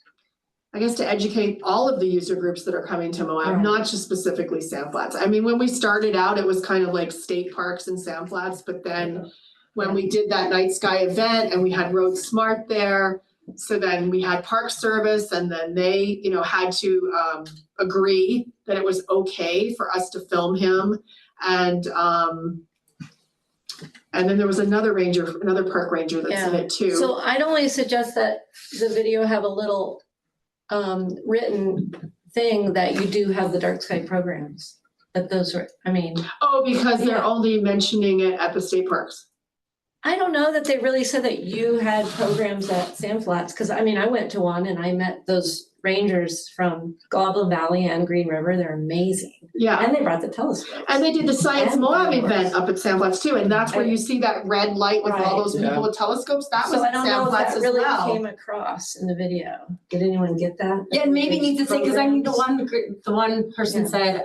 I guess, to educate all of the user groups that are coming to Moab, Right. not just specifically Sandflats. I mean, when we started out, it was kind of like state parks and Sandflats, but then when we did that night sky event and we had Road Smart there, so then we had Park Service, and then they, had to agree that it was okay for us to film him. And then there was another park ranger that's in it too. So I'd only suggest that the video have a little written thing that you do have the dark sky programs. That those are, Oh, because they're Yeah. only mentioning it at the state parks. I don't know that they really said that you had programs at Sandflats, because I went to one and I met those rangers from Goblin Valley and Green River. They're amazing. Yeah. And they brought the telescopes. And they did the Science And Moab fireworks. event up at Sandflats too, and that's where you see that red light with all Right. those people with telescopes. That was So I at don't know if Sandflats that as really well. came across in the video. Did anyone get that? Yeah, and maybe needs to say, because Programs? the one person Yeah. said,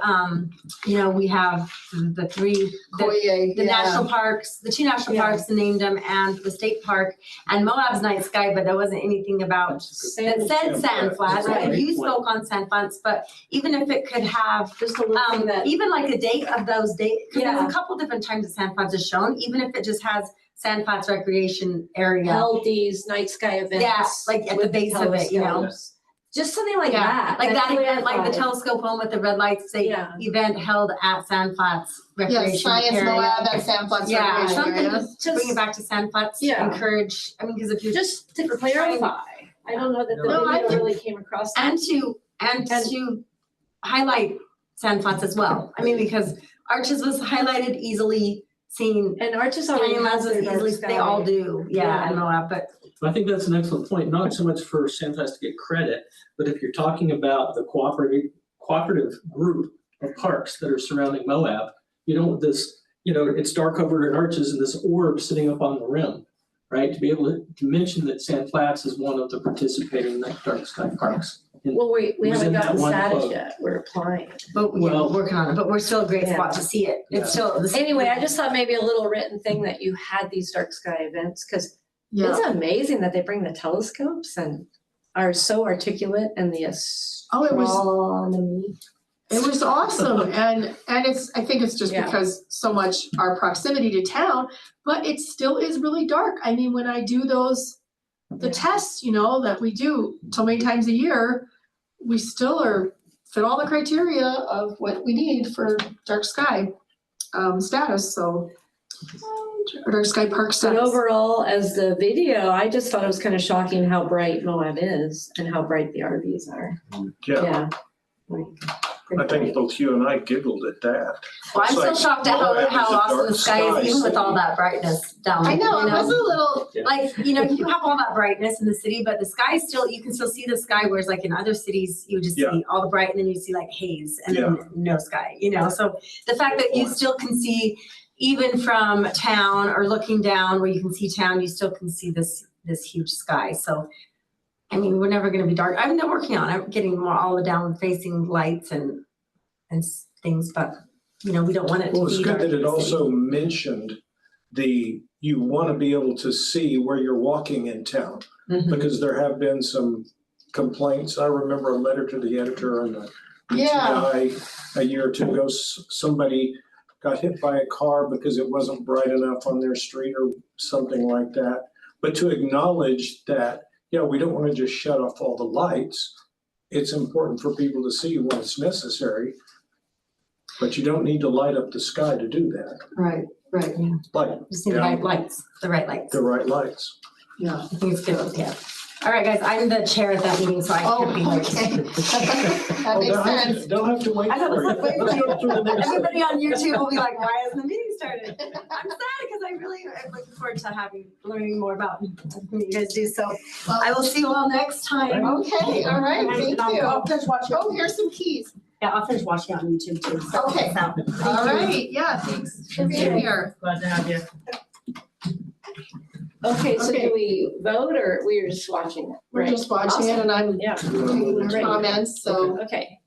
we have the three, the national parks, the two national Yeah. parks, and named them, and the state park, and Moab's night sky, but there wasn't anything about, that said Sandflats. that's what Right. you spoke on sandflats, but even if it could have, Just a little thing that, even like a date of those dates, because Yeah. there's a couple different times that sandflats is shown, even if it just has sandflats recreation area. held these night sky events. Yeah, like at the with base of it, you know? telescopes. Just something like Yeah, that. like that event, like the clarifies. telescope one with the red lights, say Yeah. event held at Sandflats Yes, Recreation Science Area. Moab at Sandflats Yeah, Recreation something Area. to bring it back to Sandflats, Yeah. encourage, I mean, because if you're. Just to clarify. I don't know that the No, I video think- really came across. that. And to highlight Sandflats as well. I mean, because Arches was highlighted easily seen, And Arches already Canyonlands has was their dark easily, sky. they all do, yeah, Yeah. and Moab, but I think that's an excellent point, not so much for Sandflats to get credit, but if you're talking about the cooperative group of parks that are surrounding Moab, you know, this, you know, it's dark over in Arches and this orb sitting up on the rim, right? To be able to mention that Sandflats is one of the participating dark sky parks. Well, we was haven't in that gotten one status quote. yet. We're applying. But yeah, Well- we're working on it, but we're still a great Yeah. spot to see it. Yeah. It's still. Anyway, I just thought maybe a little written thing that you had these dark sky events, because Yeah. it's amazing that they bring the telescopes and are so articulate and the Oh, it was- astronomy. It was awesome, and it's, I think it's just Yeah. because so much our proximity to town, but it still is really dark. I mean, when I do the Yeah. tests, you know, that we do so many times a year, we still fit all the criteria of what we need for dark sky status, so. Or dark sky park But status. overall, as the video, I just thought it was kind of shocking how bright Moab is and how bright the RVs are. Yeah, Yeah. I think both you and I giggled at that. Well, I'm It's still like, shocked at Moab is how a awesome dark the sky is, even with all city. that brightness down. I know, you it was a little, Like, you know, you have all that brightness in the city, but the sky still, you can still see the sky, whereas like in other cities, you just Yeah. see all the bright and then you see like haze and then no sky, you know? So the fact that you still can see, even from town or looking down where you can see town, you still can see this huge sky. So, I mean, we're never gonna be dark. I mean, they're working on it, getting more all the down facing lights and things, but you know, we don't want it to Well, it's be good dark that in it the city. also mentioned you want to be able to see where you're walking in town, Mhm. because there have been some complaints. I remember a letter to the editor on the Yeah. BTI a year or two ago. Somebody got hit by a car because it wasn't bright enough on their street or something like that. But to acknowledge that, yeah, we don't want to just shut off all the lights. It's important for people to see when it's necessary. But you don't need to light up the sky to do that. right, Light Just need the right lights, the right lights. the right lights. yeah. I think it's good, yeah. All right, guys, I'm the chair at that meeting, so I Oh, can't be late. okay. That Oh, makes they'll have to- sense. They'll have to wait I know, for you. let's wait for Let's you. go through the next one. Everybody on YouTube will be like, why hasn't the meeting started? I'm sad because I really am looking forward to learning more about what you guys do. So I will see you all next time. Okay, all right, thank you. I'll finish watching. Oh, here's some keys. Yeah, I'll finish watching on YouTube too. So Okay. so, All right, yeah, thanks for being here. Glad to have you. Okay, so Okay. do we vote or we're just watching it? We're Right. just watching it and I'm Yeah. taking Right. comments, so, Okay.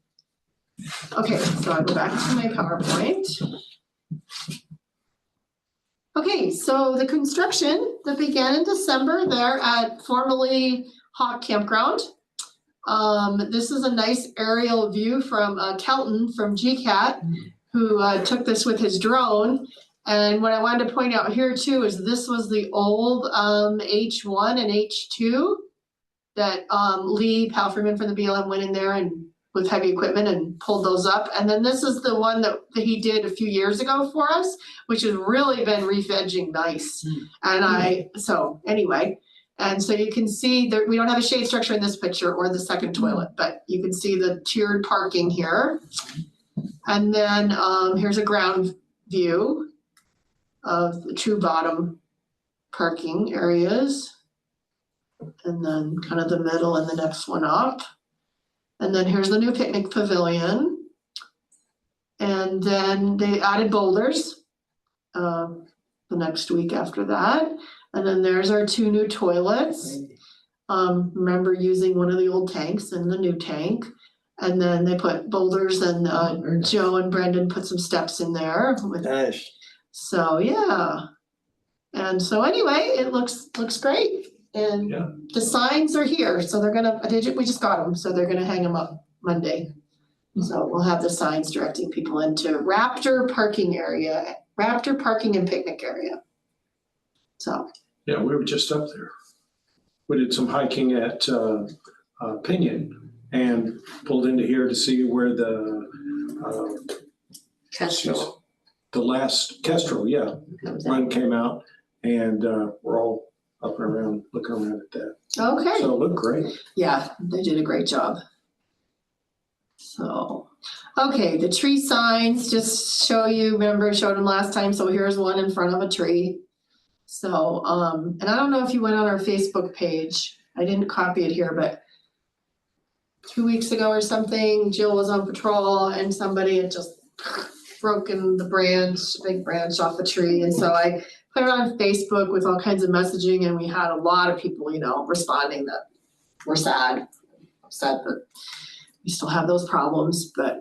okay, so I'll go back to my PowerPoint. Okay, so the construction that began in December there at formerly Hawk Campground. This is a nice aerial view from Kelton from GCATT, who took this with his drone. And what I wanted to point out here too is this was the old H1 and H2 that Lee Palfreeman from the BLM went in there and with heavy equipment and pulled those up. And then this is the one that he did a few years ago for us, which has really been revegging nice. And so anyway, and so you can see that we don't have a shade structure in this picture or the second toilet, but you can see the tiered parking here. And then here's a ground view of the true bottom parking areas. And then kind of the middle and the next one up. And then here's the new picnic pavilion. And then they added boulders the next week after that. And then there's our two new toilets. Remember using one of the old tanks and the new tank. And then they put boulders and Joe and Brendan put some steps in there. Nice. So yeah. And so anyway, it looks great. And Yeah. the signs are here, so they're gonna, we just got them, so they're gonna hang them up Monday. So we'll have the signs directing people into Raptor parking and picnic area. So, Yeah, we were just up there. We did some hiking at Pinion and pulled into here to see where the Kestrel. the last Kestrel, yeah, run came out, and we're all up and around, looking around at that. okay, So it looked great. yeah, they did a great job. So, okay, the tree signs, just show you, remember, showed them last time, so here's one in front of a tree. So, and I don't know if you went on our Facebook page, I didn't copy it here, but 2 weeks ago or something, Jill was on patrol and somebody had just broken the branch, big branch off the tree, and so I put it on Facebook with all kinds of messaging, and we had a lot of people, you know, responding that we're sad, upset that we still have those problems, but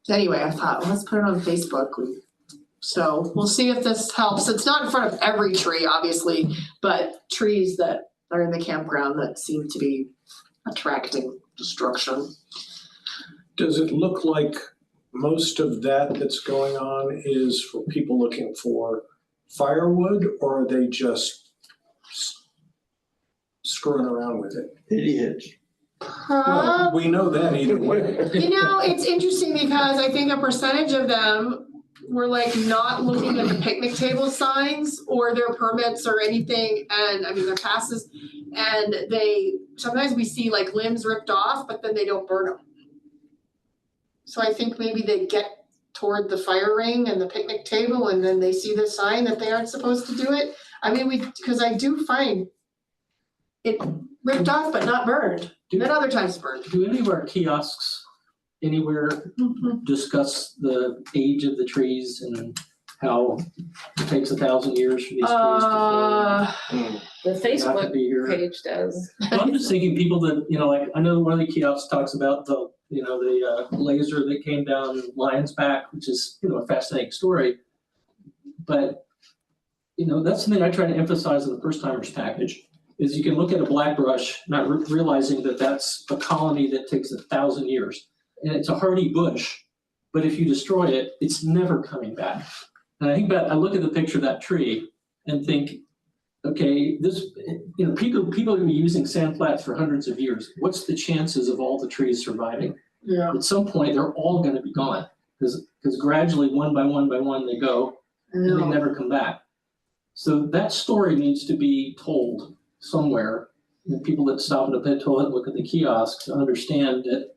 anyway, I thought, well, let's put it on Facebook. So we'll see if this helps. It's not in front of every tree, obviously, but trees that are in the campground that seem to be attracting destruction. Does it look like most of that that's going on is for people looking for firewood, or are they just screwing around with it? Idiots. Well, we know that either way. You know, it's interesting because I think a percentage of them were like not looking at the picnic table signs or their permits or anything, and I mean their passes, and sometimes we see like limbs ripped off, but then they don't burn them. So I think maybe they get toward the fire ring and the picnic table, and then they see the sign that they aren't supposed to do it. I mean, because I do find it ripped off but not burned, then other times burned. Do any of our kiosks anywhere discuss the age of the trees and how it takes 1,000 years for these trees to grow? The Not to Facebook be here. page does. Well, I'm just thinking people that, you know, like, I know one of the kiosks talks about the laser that came down Lion's Back, which is, you know, a fascinating story. But, you know, that's something I try to emphasize in the first timers package, is you can look at a black brush, not realizing that that's a colony that takes 1,000 years. And it's a hardy bush, but if you destroy it, it's never coming back. And I look at the picture of that tree and think, okay, this, you know, people are gonna be using sand flats for hundreds of years. What's the chances of all the trees surviving? Yeah. At some point, they're all gonna be gone, because gradually, one by one they go, and they never come back. So that story needs to be told somewhere. And people that stop at a pit toilet and look at the kiosks understand that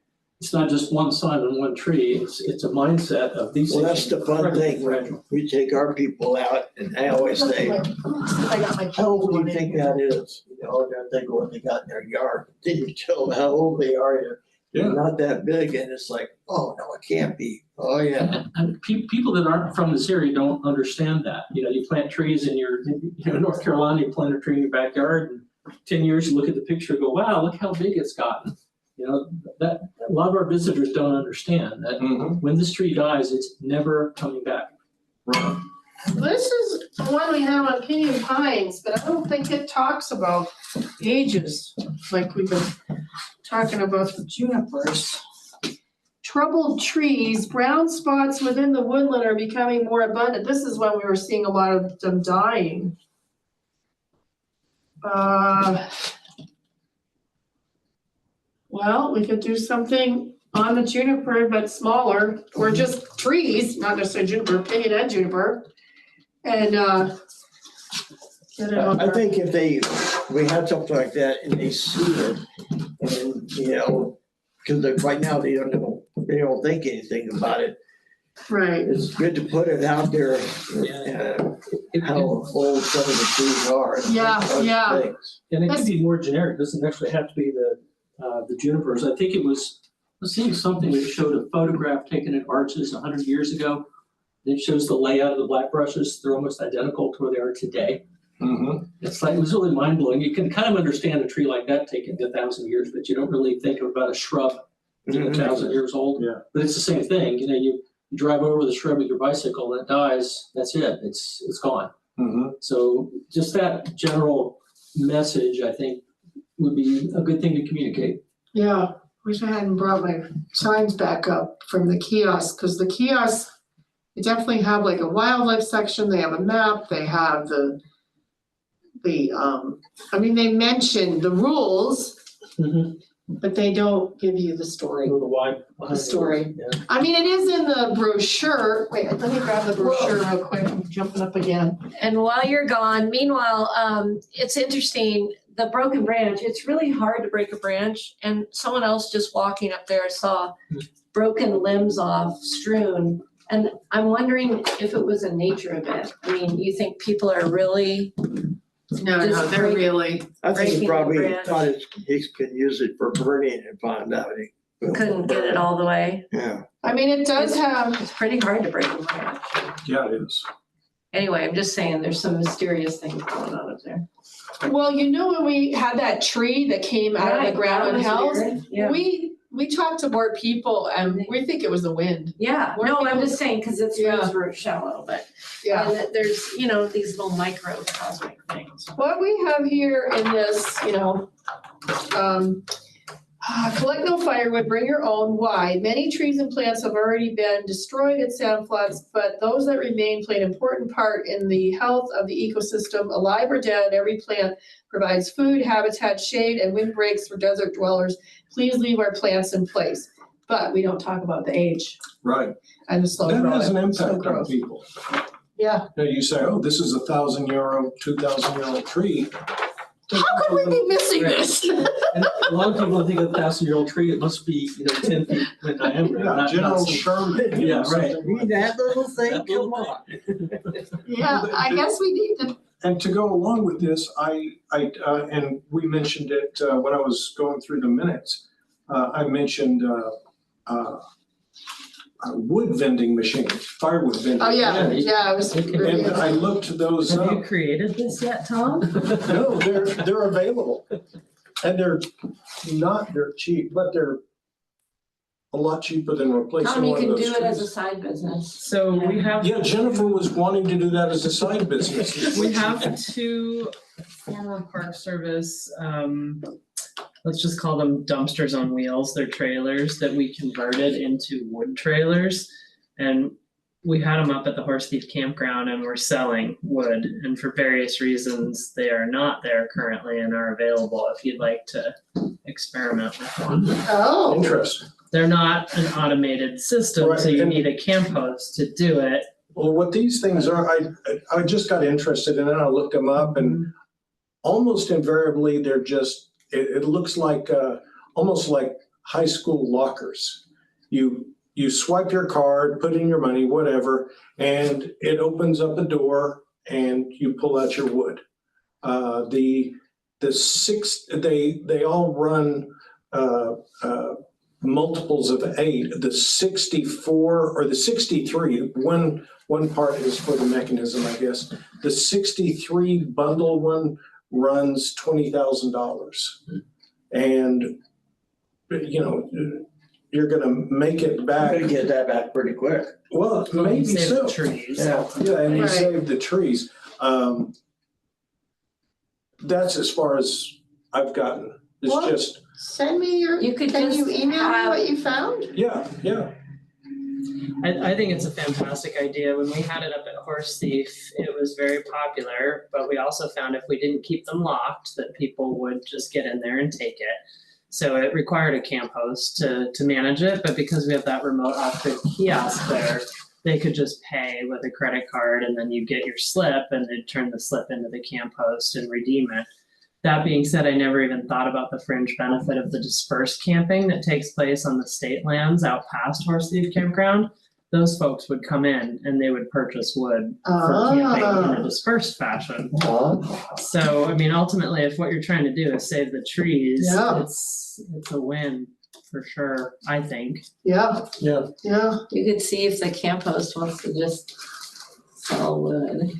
it's not just one sign on one tree, it's a mindset of these Well, things. that's the fun thing, when we take our people out, and I always say, I got my how old do you think that is? You know, they're thinking what they got in their yard. Then you tell them how old they are, they're not that big, and it's like, oh, no, it can't be. Oh, yeah. And people that aren't from this area don't understand that. You know, you plant trees in North Carolina, you plant a tree in your backyard, and 10 years you look at the picture and go, wow, look how big it's gotten. You know, that a lot of our visitors don't understand that when this tree dies, it's never coming back. Right. This is the one we have on Pinion Pines, but I don't think it talks about ages, like we've been talking about the junipers. Troubled trees, brown spots within the woodland are becoming more abundant. This is when we were seeing a lot of them dying. Well, we could do something on the juniper, but smaller, or just trees, not necessarily juniper, pinion and juniper. And get it on I there. think if we had something like that and they see it, and, you know, because right now they don't think anything about it. Right. It's good to put it out there, how old some of the trees are. and Yeah, those yeah. And things. it could be more generic, it doesn't actually have to be the junipers. I think I was seeing something that showed a photograph taken at Arches 100 years ago. It shows the layout of the black brushes. They're almost identical to where they are today. It's like, it was really mind blowing. You can kind of understand a tree like that taking 1,000 years, but you don't really think about a shrub being 1,000 years old. Yeah. But it's the same thing. You know, you drive over the shrub with your bicycle and it dies. That's it. It's gone. So just that general message, I think, would be a good thing to communicate. Yeah, wish I hadn't brought my signs back up from the kiosk, because the kiosks, they definitely have like a wildlife section, they have a map, they have I mean, they mention the rules, but they don't give you the story. The why behind The story. it. Yeah. I mean, it is in the brochure. Wait, let me grab the brochure real quick. I'm jumping up again. And while you're gone, meanwhile, it's interesting, the broken branch, it's really hard to break a branch. And someone else just walking up there saw broken limbs off strewn. And I'm wondering if it was a nature event. I mean, you think people are really, No, Just they're break- really, I think breaking he the probably branch. thought he could use it for burning and found out he couldn't get it all the way? Yeah. I mean, it does have, It's pretty hard to break a branch. Yeah, it is. Anyway, I'm just saying, there's some mysterious things going on up there. well, you know, when we had that tree that came out of Right, the ground that on was Hells, weird. Yeah. we talked to more people and we think it was the wind. Yeah, We're no, I'm people- just saying, because it's Yeah. root shallow, but Yeah. and there's, these little microcosmic things. What we have here in this, collect no firewood, bring your own. Why? Many trees and plants have already been destroyed at sand floods, but those that remain play an important part in the health of the ecosystem. Alive or dead, every plant provides food, habitat, shade, and windbreaks for desert dwellers. Please leave our plants in place. But we don't talk about the age Right. and the slow That growth. has an slow impact on growth. people. Yeah. Now you say, oh, this is 1,000-year-old, 2,000-year-old tree. How could we be missing this? And a lot of people think a 1,000-year-old tree, it must be, 10 feet in diameter. Yeah, not General so- Sherman. Yeah, right. something like Read that little thing, come on. Yeah, I guess we need to. And to go along with this, and we mentioned it when I was going through the minutes. I mentioned wood vending machines, firewood vending. Oh, yeah, Yeah, yeah, I was. And I looked those Have you up. created this yet, Tom? No, they're available. And they're cheap, but they're a lot cheaper than replacing Tom, you one of can those do it as a trees. side business. So we have. Yeah, Jennifer was wanting to do that as a side business. We have two former Park Service, let's just call them dumpsters on wheels. They're trailers that we converted into wood trailers. And we had them up at the Horse Thief Campground and we're selling wood. And for various reasons, they are not there currently and are available if you'd like to experiment with one. Oh, Interesting. They're not an automated system, so Right, you and- need a camp host to do it. Well, what these things are, I just got interested in it. I looked them up and almost invariably they're just, it looks like almost like high school lockers. You swipe your card, put in your money, whatever, and it opens up a door and you pull out your wood. They all run multiples of 8. The 64 or the 63, one part is for the mechanism, I guess. The 63 bundle one runs $20,000. And, you're gonna make it I'm back. gonna get that back pretty quick. Well, maybe Save so. the trees. Yeah. Yeah, and you Right. save the trees. That's as far as I've gotten. It's Well- just, send me your, You could can you just email me have- what you found? yeah. I think it's a fantastic idea. When we had it up at Horse Thief, it was very popular, but we also found if we didn't keep them locked, that people would just get in there and take it. So it required a camp host to manage it, but because we have that remote off-grid kiosk there, they could just pay with a credit card and then you get your slip and they'd turn the slip into the camp host and redeem it. That being said, I never even thought about the fringe benefit of the dispersed camping that takes place on the state lands out past Horse Thief Campground. Those folks would come in and they would purchase wood for camping in a dispersed fashion. So, I mean, ultimately, if what you're trying to do is save the trees, Yeah. it's a win for sure, I think. Yeah, Yeah. yeah. You could see if the camp host wants to just sell wood.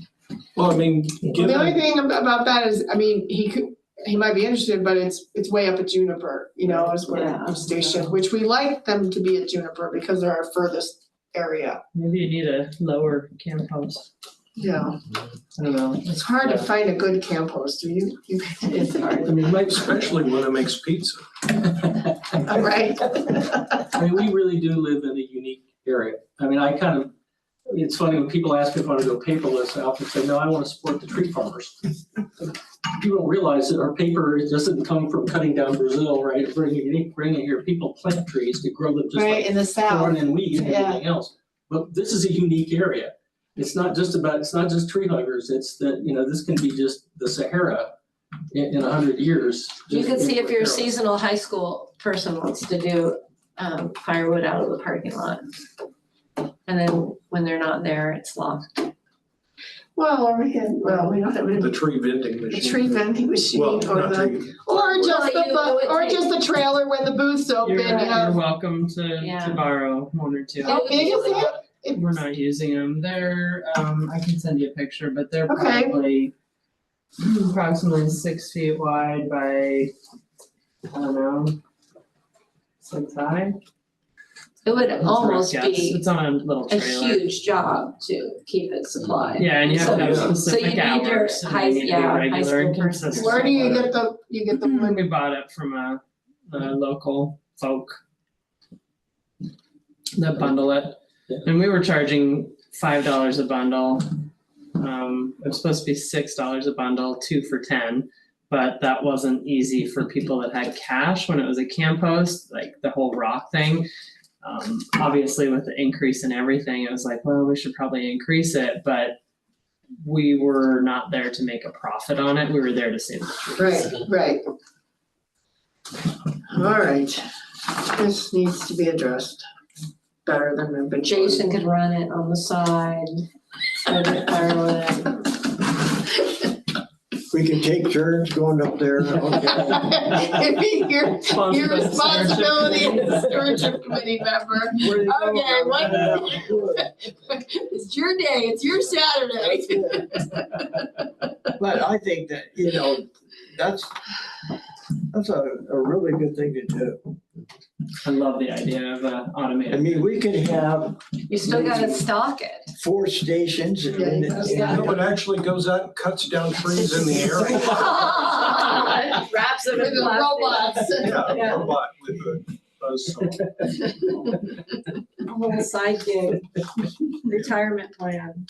Well, I mean, Well, the only thing about that is, I mean, he might be interested, but it's way up at Juniper, is where Yeah. the station, which we like them to be at Juniper because they're our furthest area. Maybe you need a lower camp host. Yeah, I don't know. it's hard to find a good composter. It's hard. I mean, Especially one that makes pizza. All right. I mean, we really do live in a unique area. I mean, it's funny when people ask me if I want to go paperless, I often say, no, I want to support the tree farmers. People don't realize that our paper doesn't come from cutting down Brazil, right? Bringing here, people plant trees to grow them just Right, like in the south. corn and wheat and Yeah. everything else. But this is a unique area. It's not just tree huggers. It's that, this can be just the Sahara in 100 years. You can see if you're a seasonal high school person wants to do firewood out of the parking lot. And then when they're not there, it's locked. Well, we don't have The tree vending the machine. tree vending machine Well, or not the, tree. or just Well, the trailer when the booth's open, You're welcome to Yeah. borrow one or two. How big is it? We're not using them. They're, I can send you a picture, but they're Okay. probably approximately 6 feet wide by, I don't know, 6 high. It would That's a rough almost guess. be It's on a little a trailer. huge job to keep it supplied. Yeah, and you have to have So you specific need your hours, and high- they need to be yeah, high regular school and person. consistent. Where do you get the wood? We bought it from a local folk that bundle it. Yeah. And we were charging $5 a bundle. It was supposed to be $6 a bundle, 2 for $10. But that wasn't easy for people that had cash when it was a campost, like the whole rock thing. Obviously with the increase in everything, it was like, well, we should probably increase it, but we were not there to make a profit on it. We were there to save the trees. Right. All right, this needs to be addressed better than we've been. Jason could run it on the side, or the firewood. We can take turns going up there, okay. It'd be your Sponsored by the responsibility Stewardship as a stewardship committee member. Where do you go? Okay, what- Good. It's your day, it's your Saturday. But I think that, that's a really good thing to do. I love the idea of I automated. mean, we could have You still gotta stock it. 4 stations and then. No, it actually goes out and cuts down trees in the area. Wraps them With in the robots. Yeah, Yeah. robot with a buzzsaw. A little side gig, retirement plan.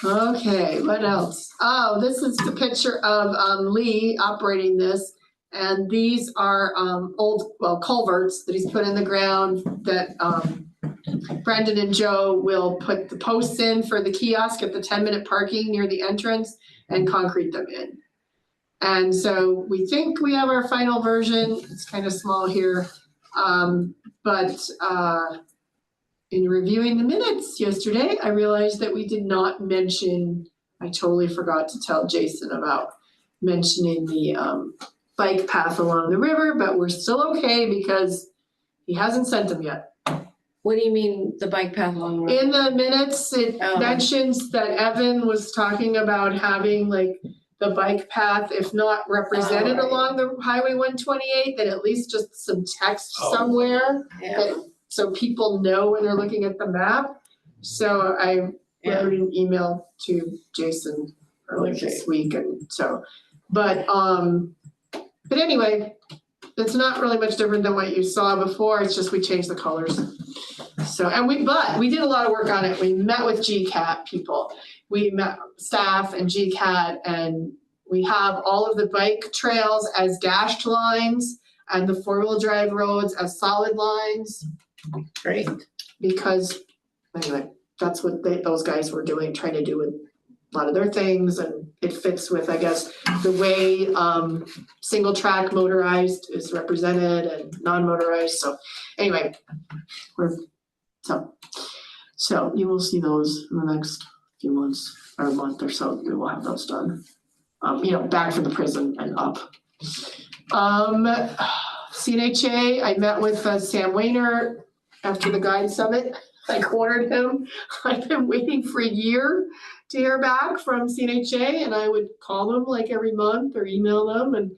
Okay, what else? Oh, this is the picture of Lee operating this. And these are culverts that he's put in the ground that Brendan and Joe will put the posts in for the kiosk at the 10-minute parking near the entrance and concrete them in. And so we think we have our final version. It's kind of small here. But in reviewing the minutes yesterday, I realized that we did not mention, I totally forgot to tell Jason about mentioning the bike path along the river, but we're still okay because he hasn't sent them yet. What do you mean, the bike path along the road? In the minutes, it Oh. mentions that Evan was talking about having like the bike path, if not represented Oh, right. along the Highway 128, then at least just some text Oh. somewhere. Yeah, So people know when they're looking at the map. So I yeah. wrote an email to Jason earlier this week and so, but anyway, it's not really much different than what you saw before, it's just we changed the colors. So, but we did a lot of work on it, we met with GCATT people, we met staff and GCATT, and we have all of the bike trails as dashed lines and the 4-wheel drive roads as solid lines. Great. Because, anyway, that's what those guys were doing, trying to do with a lot of their things, and it fits with, I guess, the way single track motorized is represented and non-motorized, so anyway, so you will see those in the next few months, or a month or so, we will have those done. Back from the prison and up. CNHA, I met with Sam Wayner after the Guide Summit. I cornered him. I've been waiting for a year to hear back from CNHA, and I would call them like every month or email them. And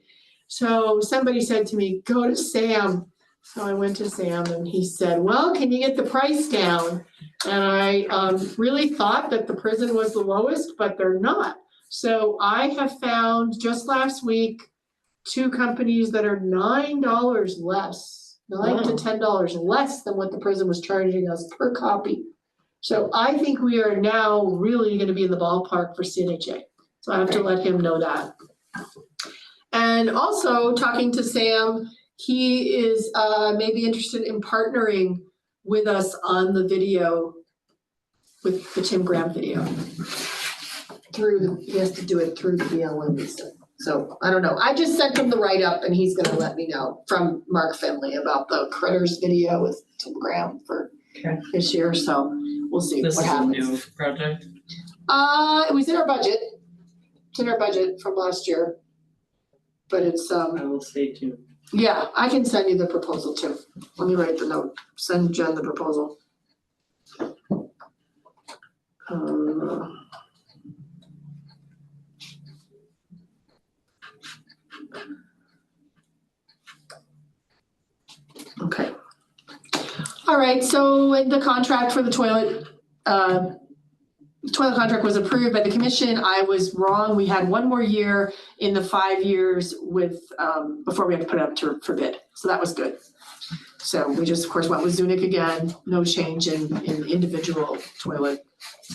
so somebody said to me, go to Sam. So I went to Sam and he said, well, can you get the price down? And I really thought that the prison was the lowest, but they're not. So I have found just last week, 2 companies that are $9 less, $9 to $10 less than what the prison was charging us per copy. So I think we are now really gonna be in the ballpark for CNHA. So I have to let him know that. And also talking to Sam, he is maybe interested in partnering with us on the video, with the Tim Graham video. He has to do it through the BLM. So I don't know. I just sent him the write-up and he's gonna let me know from Mark Finley about the Critters video with Tim Graham for this year, so we'll see This what is a happens. new project. It was in our budget. It's in our budget from last year. But it's I will stay tuned. yeah, I can send you the proposal too. Let me write the note. Send Jen the proposal. Okay. All right, so the contract for the toilet contract was approved by the commission. I was wrong. We had 1 more year in the 5 years with, before we had to put it up for bid. So that was good. So we just, of course, went with Zunic again, no change in individual toilet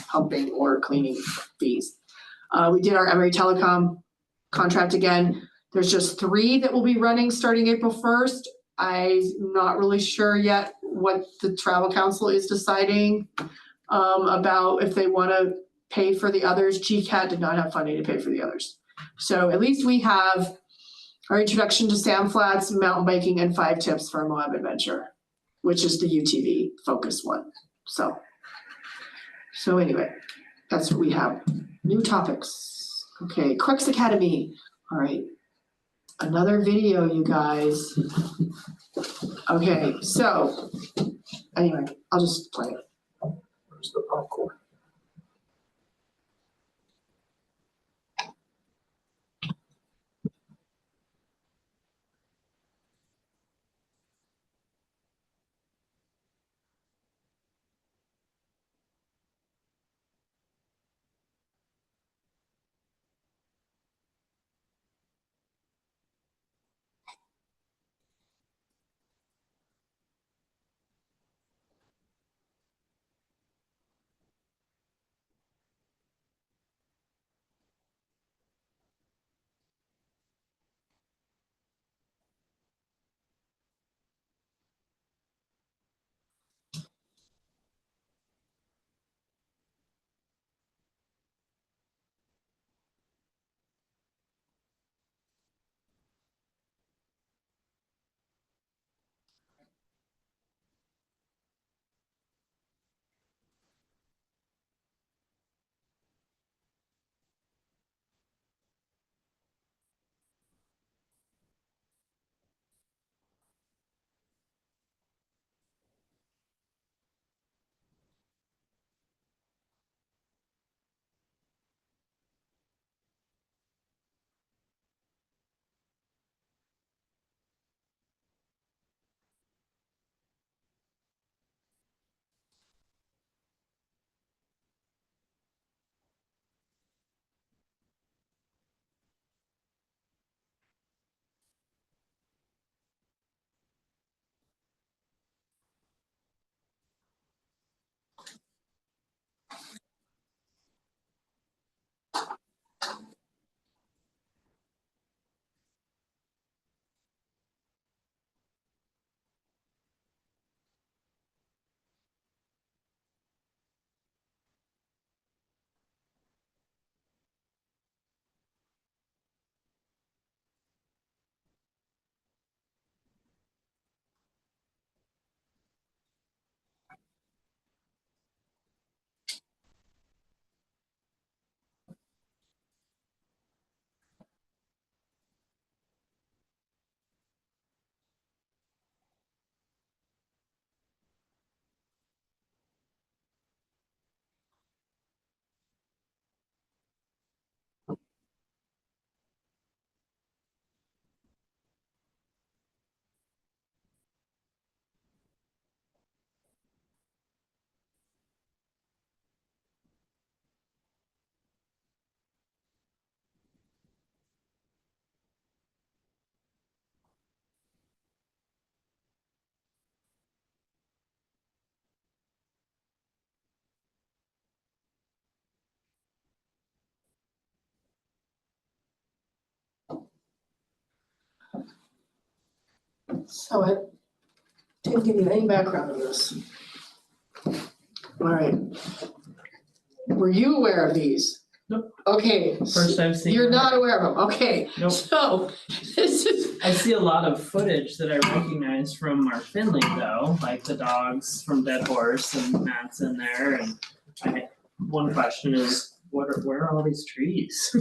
pumping or cleaning fees. We did our Emery Telecom contract again. There's just 3 that will be running starting April 1st. I'm not really sure yet what the travel council is deciding about if they want to pay for the others. GCATT did not have funding to pay for the others. So at least we have our introduction to Sand Flats, mountain biking, and 5 tips for a Moab adventure, which is the UTV focus one. So anyway, that's what we have. New topics. Okay, Crux Academy. All right. Another video, you guys. Okay, so anyway, I'll just play it. Where's the popcorn? So I didn't give you any background on this. All right. Were you aware of these? Nope. Okay. First I've seen. You're not aware of them, okay. Nope. So this is, I see a lot of footage that I recognize from our Finley though, like the dogs from Dead Horse and Matt's in there and one question is, where are all these trees?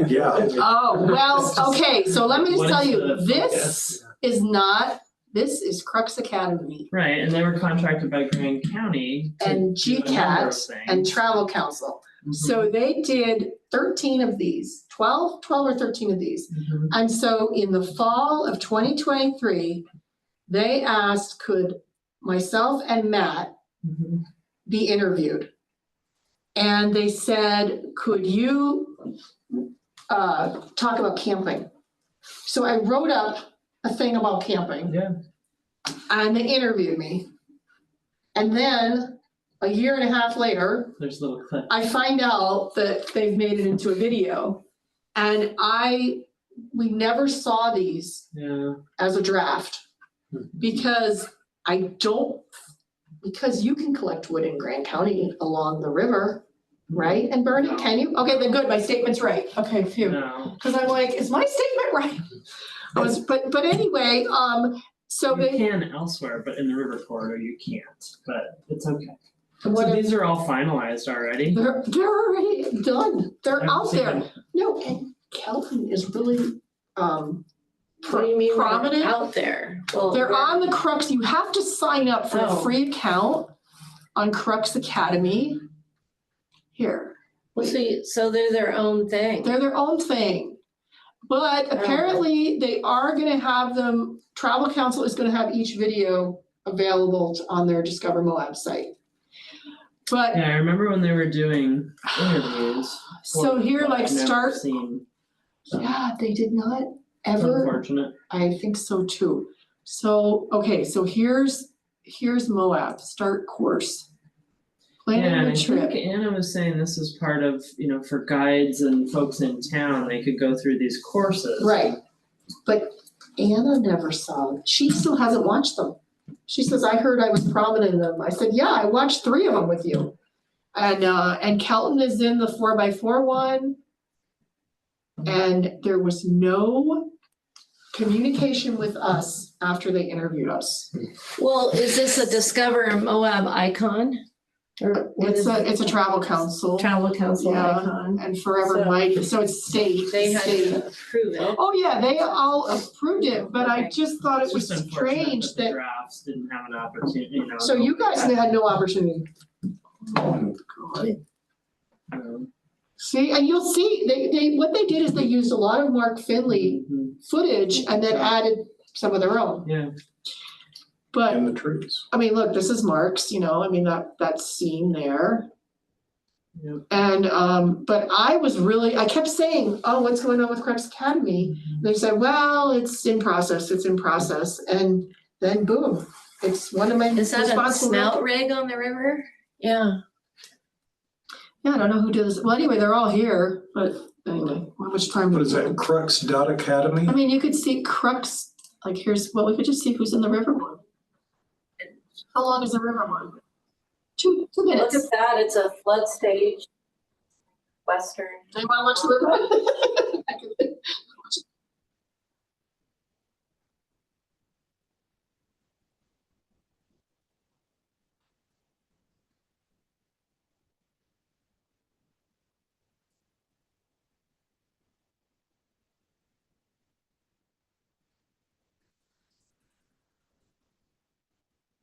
Yeah. oh, well, okay, so let me just What tell is you, the this is not, this is Crux Academy Right, and they were contracted by Grand County to and do a number of GCATT and things. Travel Council. Mhm. So they did 13 of these, 12 or 13 of these. Mhm. And so in the fall of 2023, they asked, could myself and Matt Mhm. be interviewed? And they said, could you talk about camping? So I wrote up a thing about camping. Yeah. And they interviewed me. And then a year and a half later, There's little clips. I find out that they've made it into a video. And we never saw these Yeah. as a draft because because you can collect wood in Grand County along the river, right? And burn it, No. can you? Okay, then good, my statement's right. Okay, phew. No. Cause I'm like, is my statement right? But anyway, so You they, can elsewhere, but in the river corridor you can't, but it's okay. what So if- these are all finalized already? they're already done. They're I out haven't there. seen No, and Kelvin is really, What do you mean they're prominent. out there? Well, They're where- on the Crux, you have to sign up for a Oh. free account on Crux Academy. Here, So they're their own thing. they're their own thing. But Oh. apparently they are gonna have them, Travel Council is gonna have each video available on their Discover Moab site. But, Yeah, I remember when they were doing interviews. so here, but like, I've never start, seen them. yeah, they did not It's ever. unfortunate. I think so too. So, okay, so here's Moab, start course. Yeah, Planning and I a trip. think Anna was saying this is part of, for guides and folks in town, they could go through these courses. Right, but Anna never saw them. She still hasn't watched them. She says, I heard I was prominent in them. I said, yeah, I watched 3 of them with you. And Kelton is in the 4x4 one. And there was no communication with us after they interviewed us. Well, is this a Discover Moab icon? Or what is it? It's a travel council Travel Council Yeah. icon? and Forever So- Mighty, so it's state. They had state. to approve it. Oh, yeah, they all approved it, but I Okay. just thought it It's was just unfortunate strange that the that, drafts didn't have an opportunity, so you guys had no opportunity. See, and you'll see, what they did is they used a lot of Mark Finley Mhm. footage and then added some of their own. Yeah. But, In the trees. I mean, look, this is Mark's, that scene there. Yep. And, but I kept saying, oh, what's going on with Crux Academy? They said, well, it's in process, and then boom, it's one of my Is that a responsible. snout rig on the river? Yeah. Yeah, I don't know who did this, well, anyway, they're all here, but anyway, how much time? What is that, Crux.Academy? I mean, you could see Crux, like we could just see who's in the river one. How long is the river one? 2 Look minutes. at that, it's a flood stage. Western. Do you wanna watch the river?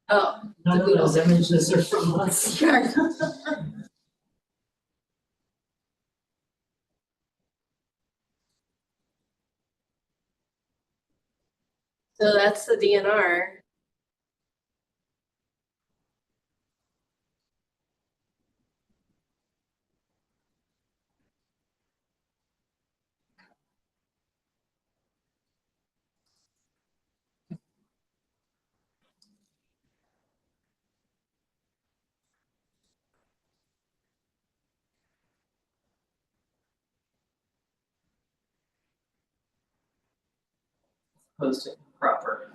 Oh. None of those images are from us. Sure. So that's the DNR. Posting proper.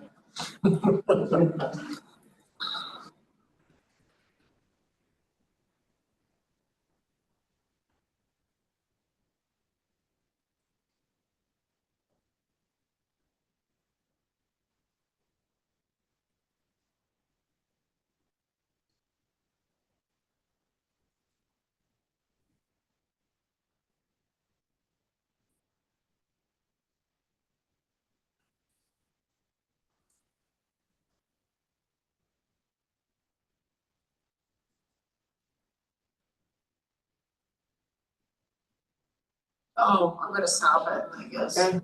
Oh, I'm gonna stop it, I guess. Okay.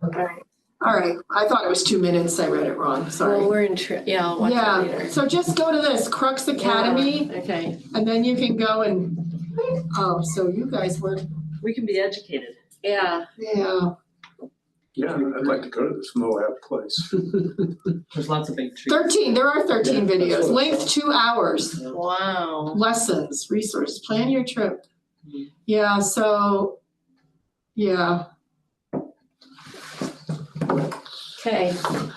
Okay. All right, I thought it was 2 minutes, I read it wrong, sorry. Well, we're in, yeah, I'll watch that later. Yeah, so just go to this, Crux Academy, Yeah, okay, and then you can go and, oh, so you guys were, We can be educated. yeah. yeah. Yeah, I'd like to go to this Moab place. There's lots of big trees. 13, there are 13 Yeah, that's videos, what I length 2 hours, Wow. lessons, resources, plan your trip. Yeah, so, yeah, Okay,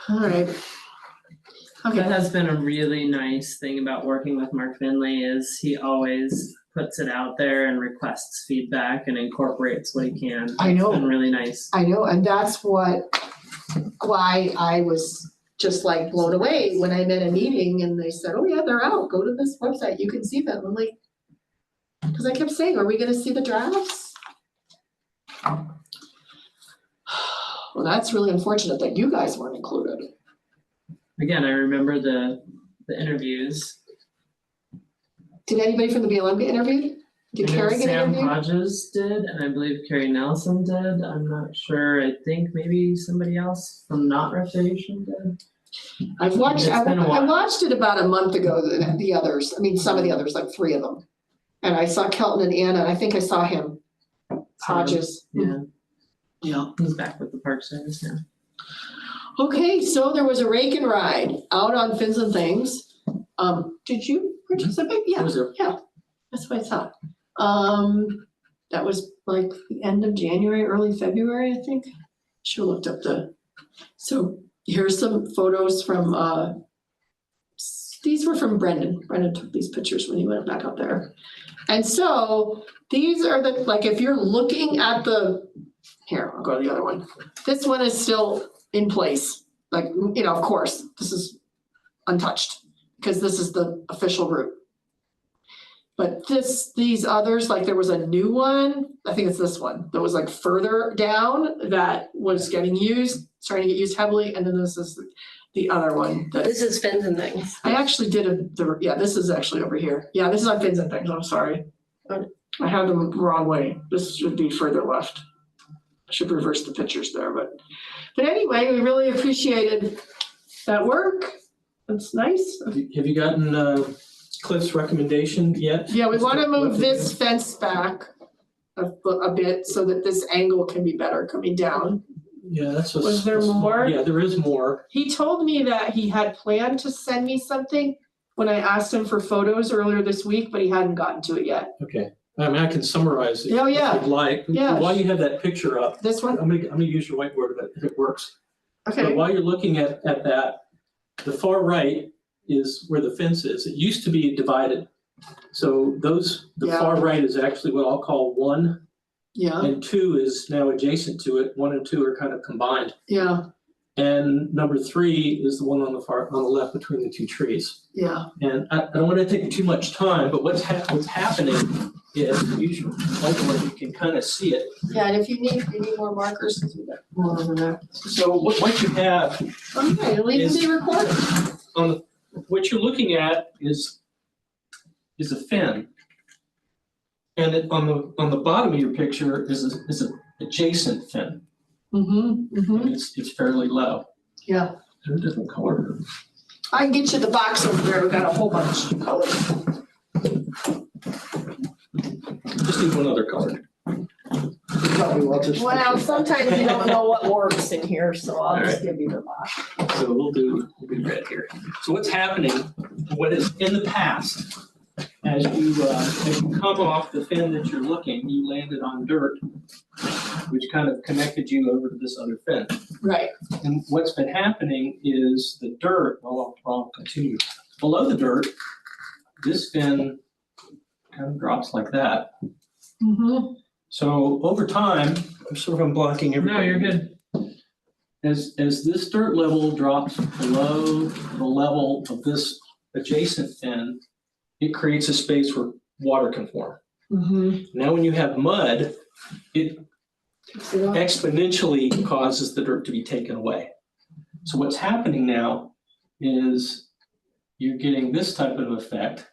all right. That Okay, has been a really nice thing about working with Mark Finley is he always puts it out there and requests feedback and incorporates what he can. I know. It's been really nice. I know, and that's why I was just like blown away when I'm in a meeting and they said, oh yeah, they're out, go to this website, you can see them. I'm like, because I kept saying, are we gonna see the drafts? Well, that's really unfortunate that you guys weren't included. Again, I remember the interviews. Did anybody from the BLM get interviewed? Did I know Carrie get Sam interviewed? Hodges did, and I believe Carrie Nelson did. I'm not sure. I think maybe somebody else from Not Recreation did. I've watched, It's been a I while. watched it about a month ago, the others, I mean, some of the others, like 3 of them. And I saw Kelton and Anna, and I think I saw him, Hodges. Yeah, Yeah. he's back with the Park Service now. Okay, so there was a rake and ride out on Fins and Things. Did you participate? Yeah, Was there? yeah, that's what I thought. That was like the end of January, early February, I think. Should have looked up so here's some photos from, these were from Brendan. Brendan took these pictures when he went back up there. And so these are like, if you're looking at here, I'll go to the other one. This one is still in place. Like, of course, this is untouched because this is the official route. But these others, like there was a new one, I think it's this one, that was like further down that was getting used, starting to get used heavily. And then this is the other one. this is Fins and Things. I actually did this is actually over here. Yeah, this is on Fins and Things, I'm sorry. I had them the wrong way. This should be further left. I should reverse the pictures there, but anyway, we really appreciated that work. That's nice. Have you gotten Cliff's recommendation yet? Yeah, we want to move this fence back a bit so that this angle can be better coming down. Yeah, that's what's. Was there more? Yeah, there is more. He told me that he had planned to send me something when I asked him for photos earlier this week, but he hadn't gotten to it yet. Okay, I mean, I can summarize it. Oh, yeah. If you'd like. Yeah. While you have that picture up, This one? I'm gonna use your whiteboard if it works. But Okay, while you're looking at that, the far right is where the fence is. It used to be divided. So the Yeah. far right is actually what I'll call 1, yeah, and 2 is now adjacent to it. 1 and 2 are kind of combined. yeah, And number 3 is the one on the left between the 2 trees. yeah. And I don't want to take too much time, but what's happening is, usually, you can kind of see it. Yeah, and if you need more markers, because we got more over there. So what you have Okay, it'll even be recorded. what you're looking at is a fin. And on the bottom of your picture is an adjacent fin. Mm-hmm, mm-hmm, And it's fairly low. yeah. They're a different color. I can get you the box over there, we got a whole bunch of colors. Just need one other color. Probably want this. Well, sometimes you don't know what works in here, so I'll just Alright. give you the box. So we'll do red here. So what's happening, what is in the past, as you come off the fin that you're looking, you landed on dirt, which kind of connected you over to this other fin. Right. And what's been happening is the dirt, well, I'll continue. Below the dirt, this fin kind of drops like that. Mm-hmm. So over time, I'm blocking everything. No, you're good. As this dirt level drops below the level of this adjacent fin, it creates a space where water can form. Mm-hmm. Now, when you have mud, it exponentially causes the dirt to be taken away. So what's happening now is you're getting this type of effect.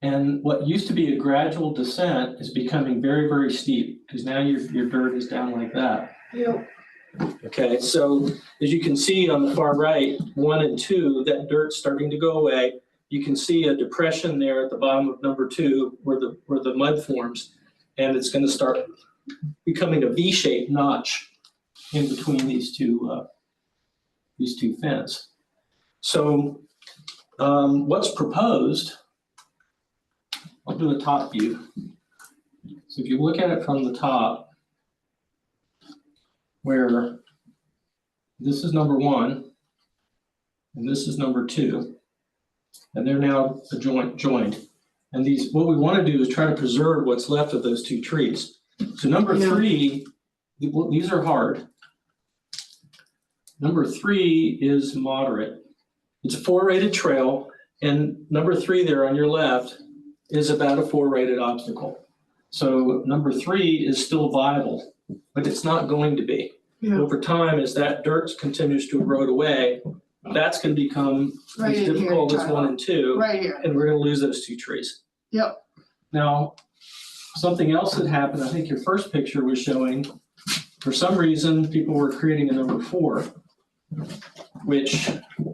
And what used to be a gradual descent is becoming very, very steep, because now your dirt is down like that. Yep. Okay, so as you can see on the far right, 1 and 2, that dirt's starting to go away. You can see a depression there at the bottom of number 2 where the mud forms, and it's going to start becoming a V-shaped notch in between these two fins. So what's proposed, I'll do a top view. So if you look at it from the top, where this is number 1 and this is number 2, and they're now joined. And what we want to do is try to preserve what's left of those 2 trees. So number 3, these are hard. Number 3 is moderate. It's a 4-rated trail, and number 3 there on your left is about a 4-rated obstacle. So number 3 is still viable, but it's not going to be. Yeah. Over time, as that dirt continues to erode away, that's going to become Right as in here, difficult as Tyler. 1 and 2, Right here. and we're going to lose those 2 trees. Yep. Now, something else that happened, I think your first picture was showing, for some reason, people were creating a number 4, which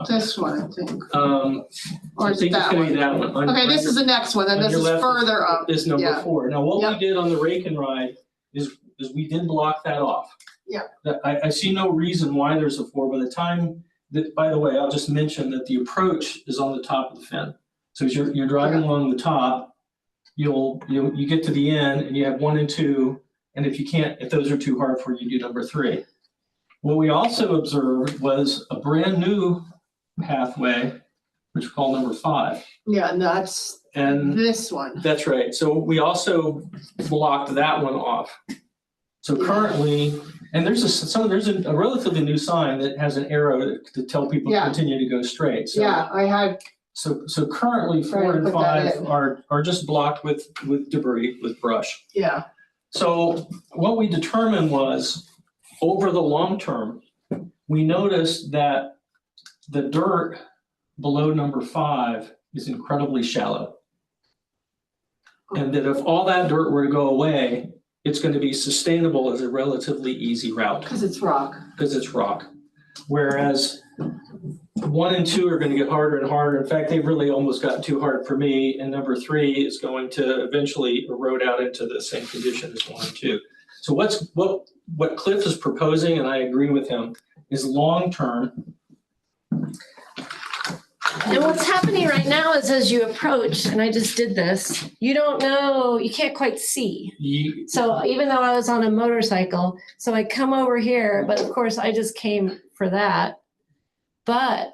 This one, I think. Or I is think it it's that going to be one? that one. Okay, this is the next one, and on this your is left further up. Is number Yeah. 4. Now, what Yep. we did on the rake and ride is we did block that off. Yeah. I see no reason why there's a 4. By the time that, by the way, I'll just mention that the approach is on the top of the fin. So as you're driving along the top, you get to the end and you have 1 and 2, and if those are too hard for you, do number 3. What we also observed was a brand new pathway, which we call number 5. Yeah, and that's And this one. that's right. So we also blocked that one off. So currently, and there's a relatively new sign that has an arrow to tell people to continue to go straight. So, Yeah, I had, So currently 4 Right, and put that 5 in. are just blocked with debris, with brush. yeah, So what we determined was, over the long term, we noticed that the dirt below number 5 is incredibly shallow. And that if all that dirt were to go away, it's going to be sustainable as a relatively easy route. because it's rock. Because it's rock. Whereas 1 and 2 are going to get harder and harder. In fact, they've really almost gotten too hard for me. And number 3 is going to eventually erode out into the same condition as 1 and 2. So what Cliff is proposing, and I agree with him, is long-term. And what's happening right now is as you approach, and I just did this, you don't know, you can't quite see. So even though I was on a motorcycle, so I come over here, but of course I just came for that. But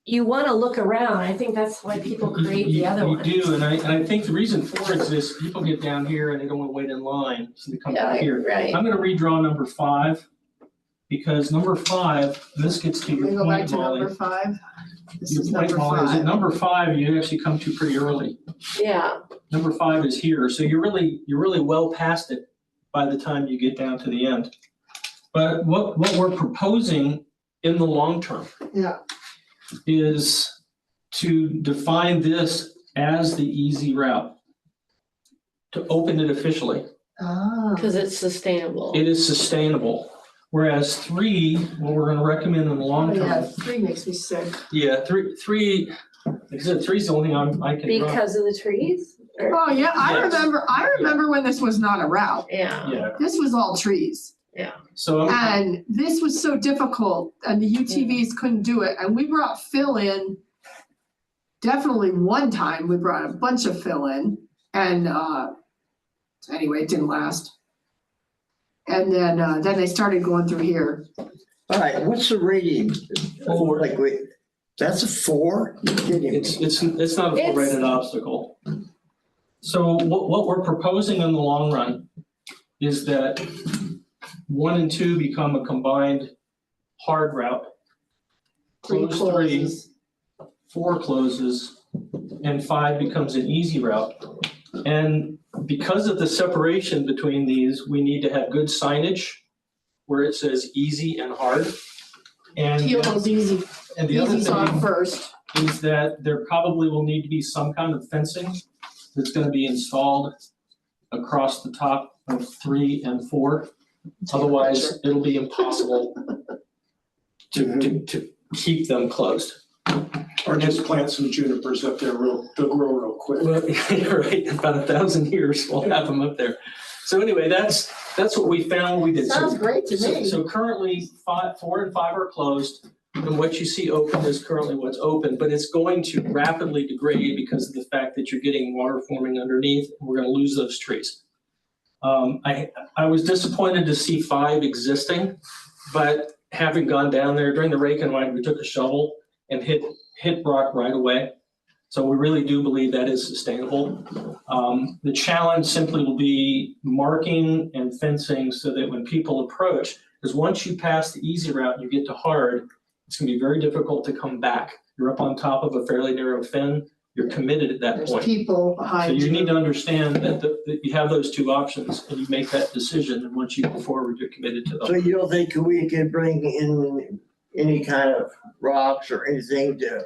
you want to look around. I think that's why people create the other ones. You do, and I think the reason for it is this: people get down here and they don't want to wait in line, so they come down here. Right. I'm going to redraw number 5 because number 5, and this gets to Let me your go back point, to Molly. number 5. This Your is point, number Molly, is 5. at number 5, you actually come to pretty early. Yeah. Number 5 is here, so you're really well past it by the time you get down to the end. But what we're proposing in the long term is to define this as the easy route, to open it officially. Because it's sustainable. It is sustainable. Whereas 3, what we're going to recommend in the long term. Yeah, 3 makes me sick. Yeah, 3. Like I said, 3 is the only thing I can run. Because of the trees? Or- Oh, yeah, I Yes. remember when this was not a route. Yeah. Yeah. This was all trees. So And this was so difficult, and the UTVs couldn't do it, and we brought fill in. Definitely one time, we brought a bunch of fill in, and anyway, it didn't last. And then they started going through here. All right, what's the rating? 4. Like, wait, that's a 4? You're kidding me. It's not a full rated obstacle. So what we're proposing in the long run is that 1 and 2 become a combined hard route. Close 3, 4 closes, and 5 becomes an easy route. And because of the separation between these, we need to have good signage where it says easy and hard. And Teal's easy, and the other easy's on thing first. is that there probably will need to be some kind of fencing that's gonna be installed across the top of 3 and 4. Otherwise, it'll be impossible to keep them closed. Or just plant some junipers up there they'll grow real quick. Well, right, about 1,000 years, we'll have them up there. So anyway, that's what we found we did. Sounds great to me. So currently, 4 and 5 are closed, and what you see open is currently what's open, but it's going to rapidly degrade because of the fact that you're getting water forming underneath, and we're gonna lose those trees. I was disappointed to see 5 existing, but having gone down there during the rake and ride, we took a shovel and hit rock right away. So we really do believe that is sustainable. The challenge simply will be marking and fencing so that when people approach, because once you pass the easy route and you get to hard, it's gonna be very difficult to come back. You're up on top of a fairly narrow fin, you're committed at that There's point. people So behind you need you. to understand that you have those 2 options and you make that decision, and once you go forward, you're committed to So them. you don't think we could bring in any kind of rocks or anything to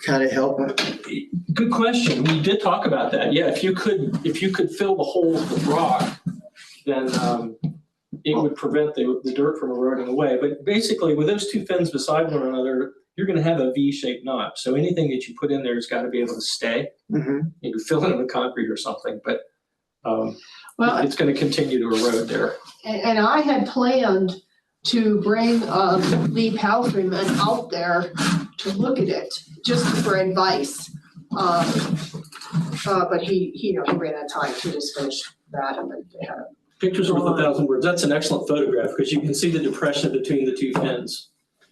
kind of help it? Good question. We did talk about that. Yeah, if you could fill the holes with rock, then it would prevent the dirt from eroding away. But basically, with those 2 fins beside one another, you're gonna have a V-shaped knot. So anything that you put in there has got to be able to stay. Mhm. You can fill it with concrete or something, but Well, it's gonna continue to erode there. and I had planned to bring Lee Palfreyman out there to look at it, just for advice. But he ran out of time to just finish that and then they had a. Pictures are worth 1,000 words. That's an excellent photograph because you can see the depression between the 2 fins.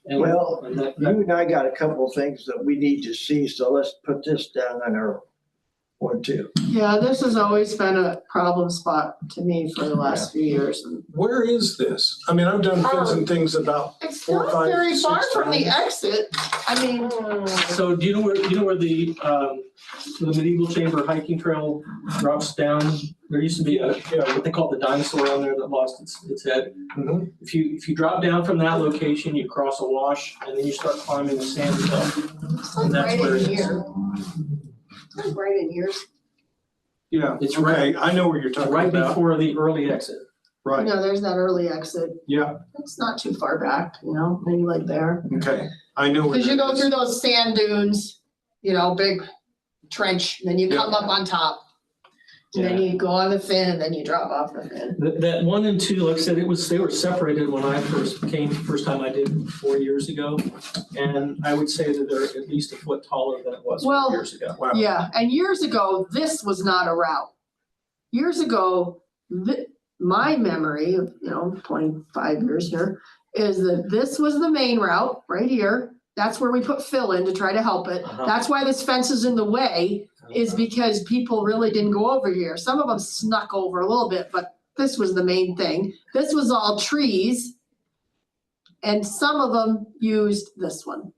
And- Well, and that- You and I got a couple of things that we need to see, so let's put this down on our 1, 2. Yeah, this has always been a problem spot to me for the last few years. Where is this? I mean, I've done fins and things about It's 4, not 5, very 6 far from the times. exit. I mean, So do you know where the medieval chamber hiking trail drops down? There used to be what they call the dinosaur on there that lost its head. Mhm. If you drop down from that location, you cross a wash and then you start climbing the sand hill. it's like And that's right where in it is. here. It's like right in here. Yeah, It's okay, I know where you're It's talking right about. before the early exit. Right, No, there's that early exit. yeah, It's not too far back, maybe like there. okay, I know where Because you that go is. through those sand dunes, big trench, then you come up on top. And then you go on the fin, and then you drop off the fin. That 1 and 2, like I said, they were separated when I first time I did 4 years ago. And I would say that they're at least a foot taller than it was 4 Well, years ago. Wow. Yeah, and years ago, this was not a route. Years ago, my memory of, 25 years here, is that this was the main route, right here. That's where we put fill in to try to help it. Uh-huh. That's why this fence is in the way, is because people really didn't go over here. Some of them snuck over a little bit, but this was the main thing. This was all trees. And some of them used this one.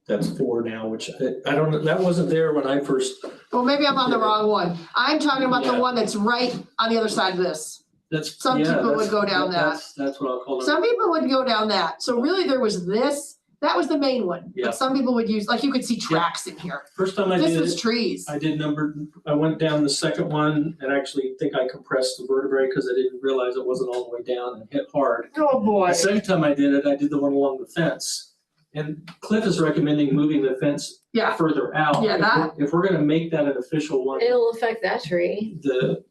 That's 4 now, which I don't know, that wasn't there when I first, Well, maybe I'm on the wrong one. I'm talking about the Yeah. one that's right on the other side of this. that's. Some yeah, people would that's- go down that. That's what I'll call it. Some people would go down that. So really there was this, that was the main one. Yeah. But some people would use, like you could see tracks in here. First time I This did was it, trees. I went down the second one and actually think I compressed the vertebrae because I didn't realize it wasn't all the way down and hit hard. Oh, boy. The second time I did it, I did the one along the fence. And Cliff is recommending moving the fence Yeah, further out. Yeah, that- If we're gonna make that an official one, It'll affect that tree, the,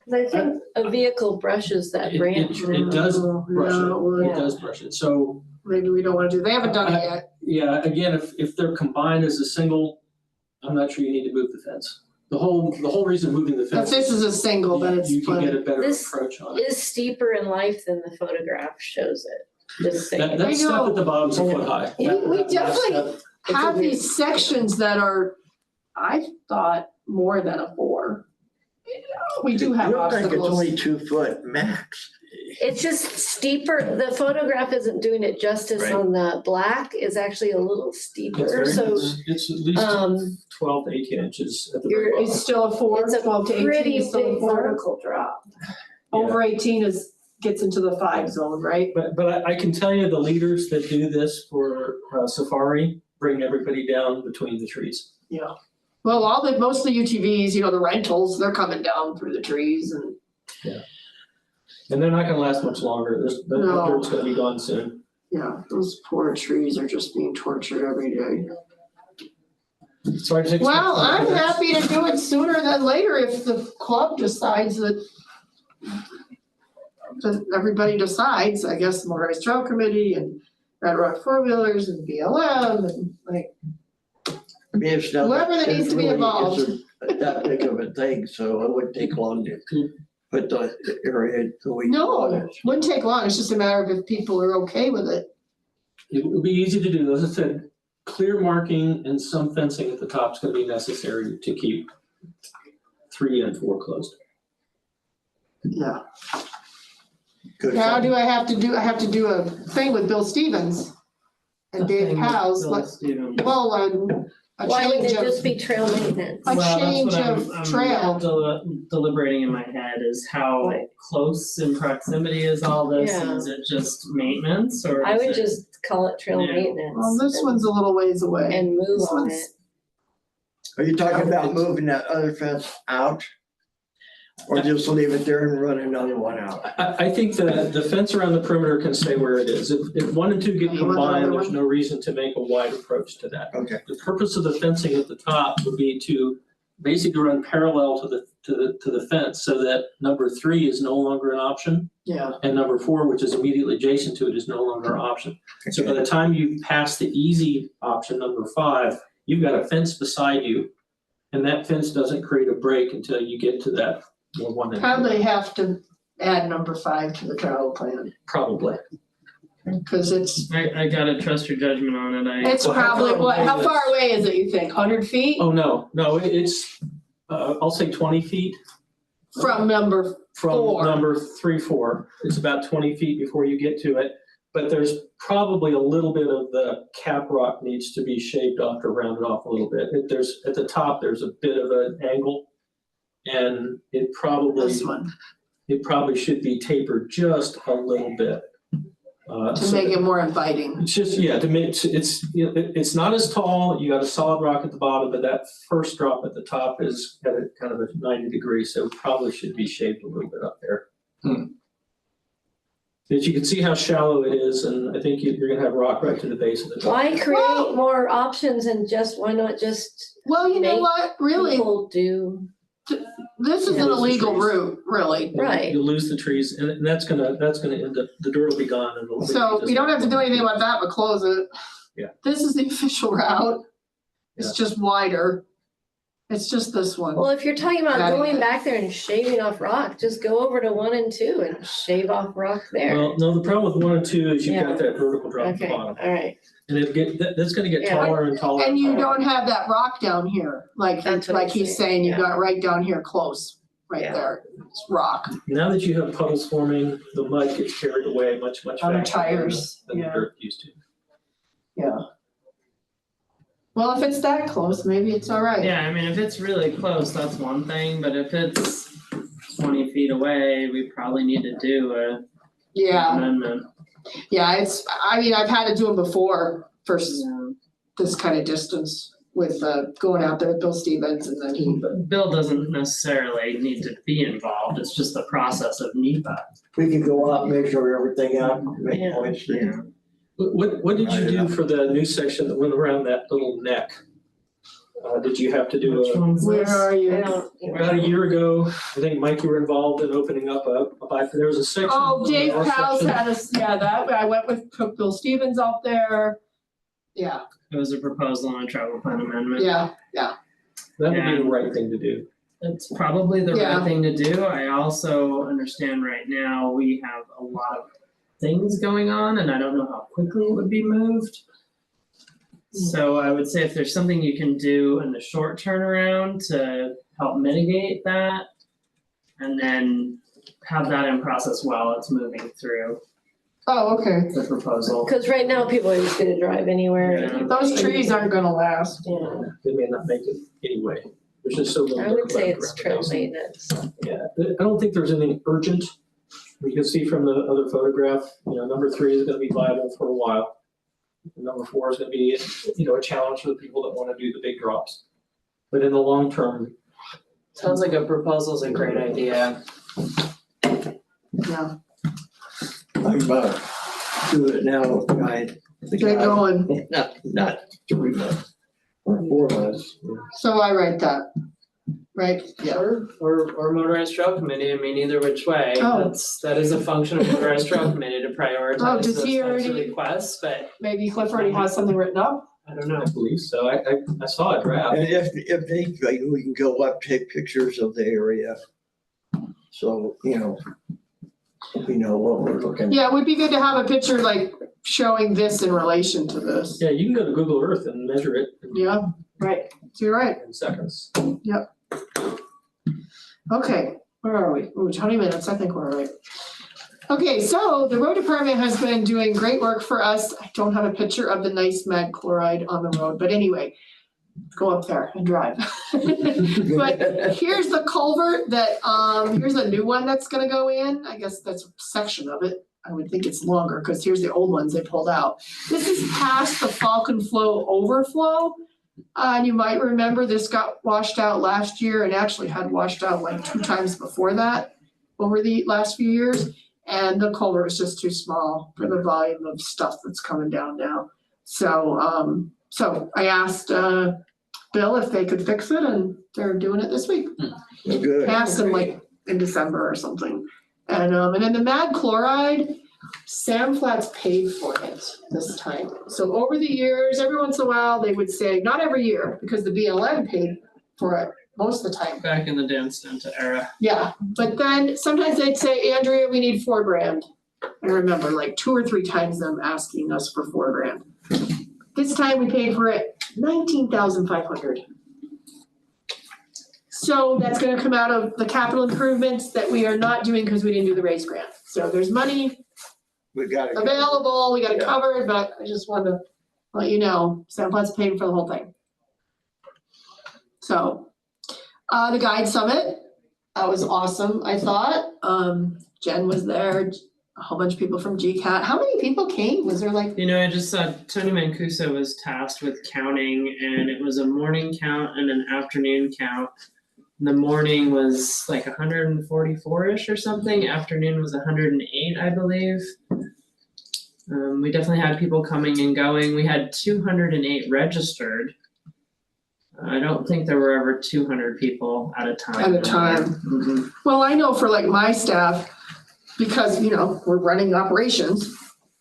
cause I think a vehicle brushes that it branch. does brush Yeah, it would. it. It does brush it. So, maybe we don't want to do, they haven't done it yet. yeah, again, if they're combined as a single, I'm not sure you need to move the fence. The whole reason moving the If fence. this is a single, then it's You can get plenty. a better This approach on it. Is steeper in life than the photograph shows it. Just saying. That step know. at the bottom's a foot high. We That definitely step- have these sections that are, I thought, more than a 4. We do have You don't think it's obstacles. only 2 foot max? It's just steeper. The photograph isn't doing it justice Right. on the black. Is actually a little It's steeper, very, so, it's at least 12 to 18 inches at the very You're- bottom. It's still a 4, it's a 12 to 18 pretty is still a big 4. vertical drop. Over 18 gets into the 5 zone, right? But I can tell you the leaders that do this for safari bring everybody down between the trees. Well, most of the UTVs, the rentals, they're coming down through the trees and. And they're not gonna last much longer. The No. dirt's gonna be gone soon. Yeah, those poor trees are just being tortured every day. So I just expect. Well, I'm happy to do it sooner than later if the club decides that everybody decides, I guess, Motorized Trail Committee and Red Rock Four Wheelers and BLM and I mean, it's not. Whoever that needs to be it really involved. isn't that big of a thing, so it wouldn't take long to put the area the way you want no, it. wouldn't take long. It's just a matter of if people are okay with it. It would be easy to do. As I said, clear marking and some fencing at the top is gonna be necessary to keep 3 and 4 closed. Yeah. Good Now fun. do I have to do a thing with Bill Stevens and Dave Howes, well, a Why wouldn't change it of, just be trail maintenance? A Well, change that's of what I'm trail. deliberating in my head is how Right. close in proximity is all this? Yeah. Is it just maintenance or? I is would it- just call it trail Yeah. maintenance. well, this one's a little ways away. And move This on one's- it. Are you talking about moving that other fence out? Or just leave it there and run another one out? I think the fence around the perimeter can stay where it is. If 1 and 2 get You want another combined, there's one? no reason to make a wide approach to that. Okay. The purpose of the fencing at the top would be to basically run parallel to the fence so that number 3 is no longer an option. Yeah. And number 4, which is immediately adjacent to it, is no longer an option. So by the time you pass the easy option, number 5, you've got a fence beside you. And that fence doesn't create a break until you get to that 1 and 2. Probably have to add number 5 to the travel plan, Probably. cause it's I gotta trust your judgment on it. It's Well, how probably, far away how is- far away is it, you think, 100 feet Oh, no, it's, I'll say 20 feet from number, from 4. number 3, 4. It's about 20 feet before you get to it. But there's probably a little bit of the cap rock needs to be shaved off or rounded off a little bit. At the top, there's a bit of an angle. And it this one, probably should be tapered just a little bit. to so make it more inviting. It's just, to make, it's not as tall, you got a solid rock at the bottom, but that first drop at the top is at a kind of a 90 degrees, so it probably should be shaved a little bit up there. But you can see how shallow it is, and I think you're gonna have rock right to the base of the top. Why create more options and why not just Well, you know Make what, really, people do, this is Yeah, an those are illegal trees. route, really. right? You'll lose the trees, and that's gonna end up, the dirt will be gone. And it'll be So just- we don't have to do anything about that, but close it. Yeah. This is the official route. It's Yeah. just wider. It's just this one. Well, if you're talking about Got it. going back there and shaving off rock, just go over to 1 and 2 and shave off rock there. Well, no, the problem with 1 and 2 is you've Yeah. got that vertical drop at the Okay, bottom. all right. And that's gonna get Yeah. taller and taller. And you taller. don't have that rock down here, That's what like I'm he's saying, saying, you yeah. got right down here close, right Yeah. there. It's rock. Now that you have puddles forming, the mud gets carried away much faster. On the than tires, than the yeah. dirt used to. Yeah. Well, if it's that close, maybe it's all right. Yeah, I mean, if it's really close, that's one thing, but if it's 20 feet away, we probably need to do a Yeah, amendment. yeah, I mean, I've had to do them before for Yeah. this kind of distance with, going out there with Bill Stevens and then he. But Bill doesn't necessarily need to be involved, it's just the process of NEPA. We can go out, measure everything out, make Yeah. points. Yeah. What did you do for the new section that went around that little neck? Did you have to do Which one's Where this? are I you? don't. about a year ago, I think Mike, you were involved in opening up a bike, there was a section. Oh, Dave our Powell's section- had us, yeah, that, I went with Bill Stevens out there. Yeah, It was a proposal on a travel plan amendment. yeah, That would be the right thing to do. It's probably the Yeah. right thing to do. I also understand right now we have a lot of things going on, and I don't know how quickly it would be moved. So I would say if there's something you can do in the short turnaround to help mitigate that, and then have that in process while it's moving through Oh, okay. the proposal. Cause right now, people are just gonna drive anywhere. Yeah. Those trees aren't gonna last. Yeah, They may not make it anyway. There's just so little. I would dirt say left it's around the trail base. maintenance. Yeah, I don't think there's anything urgent. You can see from the other photograph, number 3 is gonna be viable for a while. Number 4 is gonna be, a challenge for the people that wanna do the big drops. But in the long term, Sounds like a proposal's a great idea. Yeah. Talking about do it now, guy. The Get guy- going. Not 3 months or 4 months. So I write that, right? Yeah. Or motorized trail committee, I mean, either which way, Oh. that is a function of motorized trail committee to prioritize Oh, those does types he of already- requests, but Maybe Cliff already has something written up? I don't know. I believe so. I saw a draft. And if they, like, we can go up, take pictures of the area. So, we know what we're looking. Yeah, it would be good to have a picture like showing this in relation to this. Yeah, you can go to Google Earth and measure it Yeah, right. So you're right. in seconds. Okay, where are we? Ooh, 20 minutes, I think we're all right. Okay, so the road department has been doing great work for us. I don't have a picture of the nice mag chloride on the road, but anyway, go up there and drive. But here's the culvert that, here's a new one that's gonna go in. I guess that's a section of it. I would think it's longer, because here's the old ones they pulled out. This is past the Falcon Flow overflow. And you might remember this got washed out last year and actually had washed out like 2 times before that over the last few years. And the culvert is just too small for the volume of stuff that's coming down now. So, so I asked, Bill if they could fix it, and they're doing it this week. Good. I asked them like in December or something. And then the mag chloride, Sam Flats paid for it this time. So over the years, every once in a while, they would say, not every year, because the BLM paid for it most of the time. Back in the Dan Stenta era. Yeah, but then sometimes they'd say, Andrea, we need $4,000. I remember like 2 or 3 times them asking us for $4,000. This time we paid for it $19,500. So that's gonna come out of the capital improvements that we are not doing because we didn't do the raise grant. So there's money We got it. available, we got it Yeah. covered, but I just wanted to let you know, Sandplat's paying for the whole thing. So, the guide summit, that was awesome, I thought. Jen was there, a whole bunch of people from GCATT. How many people came? Was there like, I just saw Tony Mancuso was tasked with counting, and it was a morning count and an afternoon count. The morning was like 144-ish or something, afternoon was 108, I believe. We definitely had people coming and going. We had 208 registered. I don't think there were ever 200 people at a time. At a time. Mhm. well, I know for like my staff, because, we're running operations.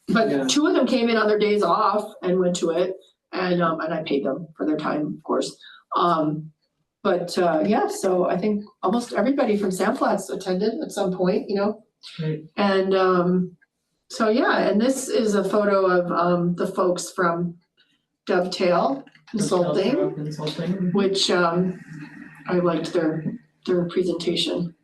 Yeah. But 2 of them came in on their days off and went to it, and I paid them for their time, of course. Yeah, so I think almost everybody from Sandflats attended at some point, Right. And so, yeah, and this is a photo of the folks from Dovetail Consulting, Consulting. which I liked their presentation,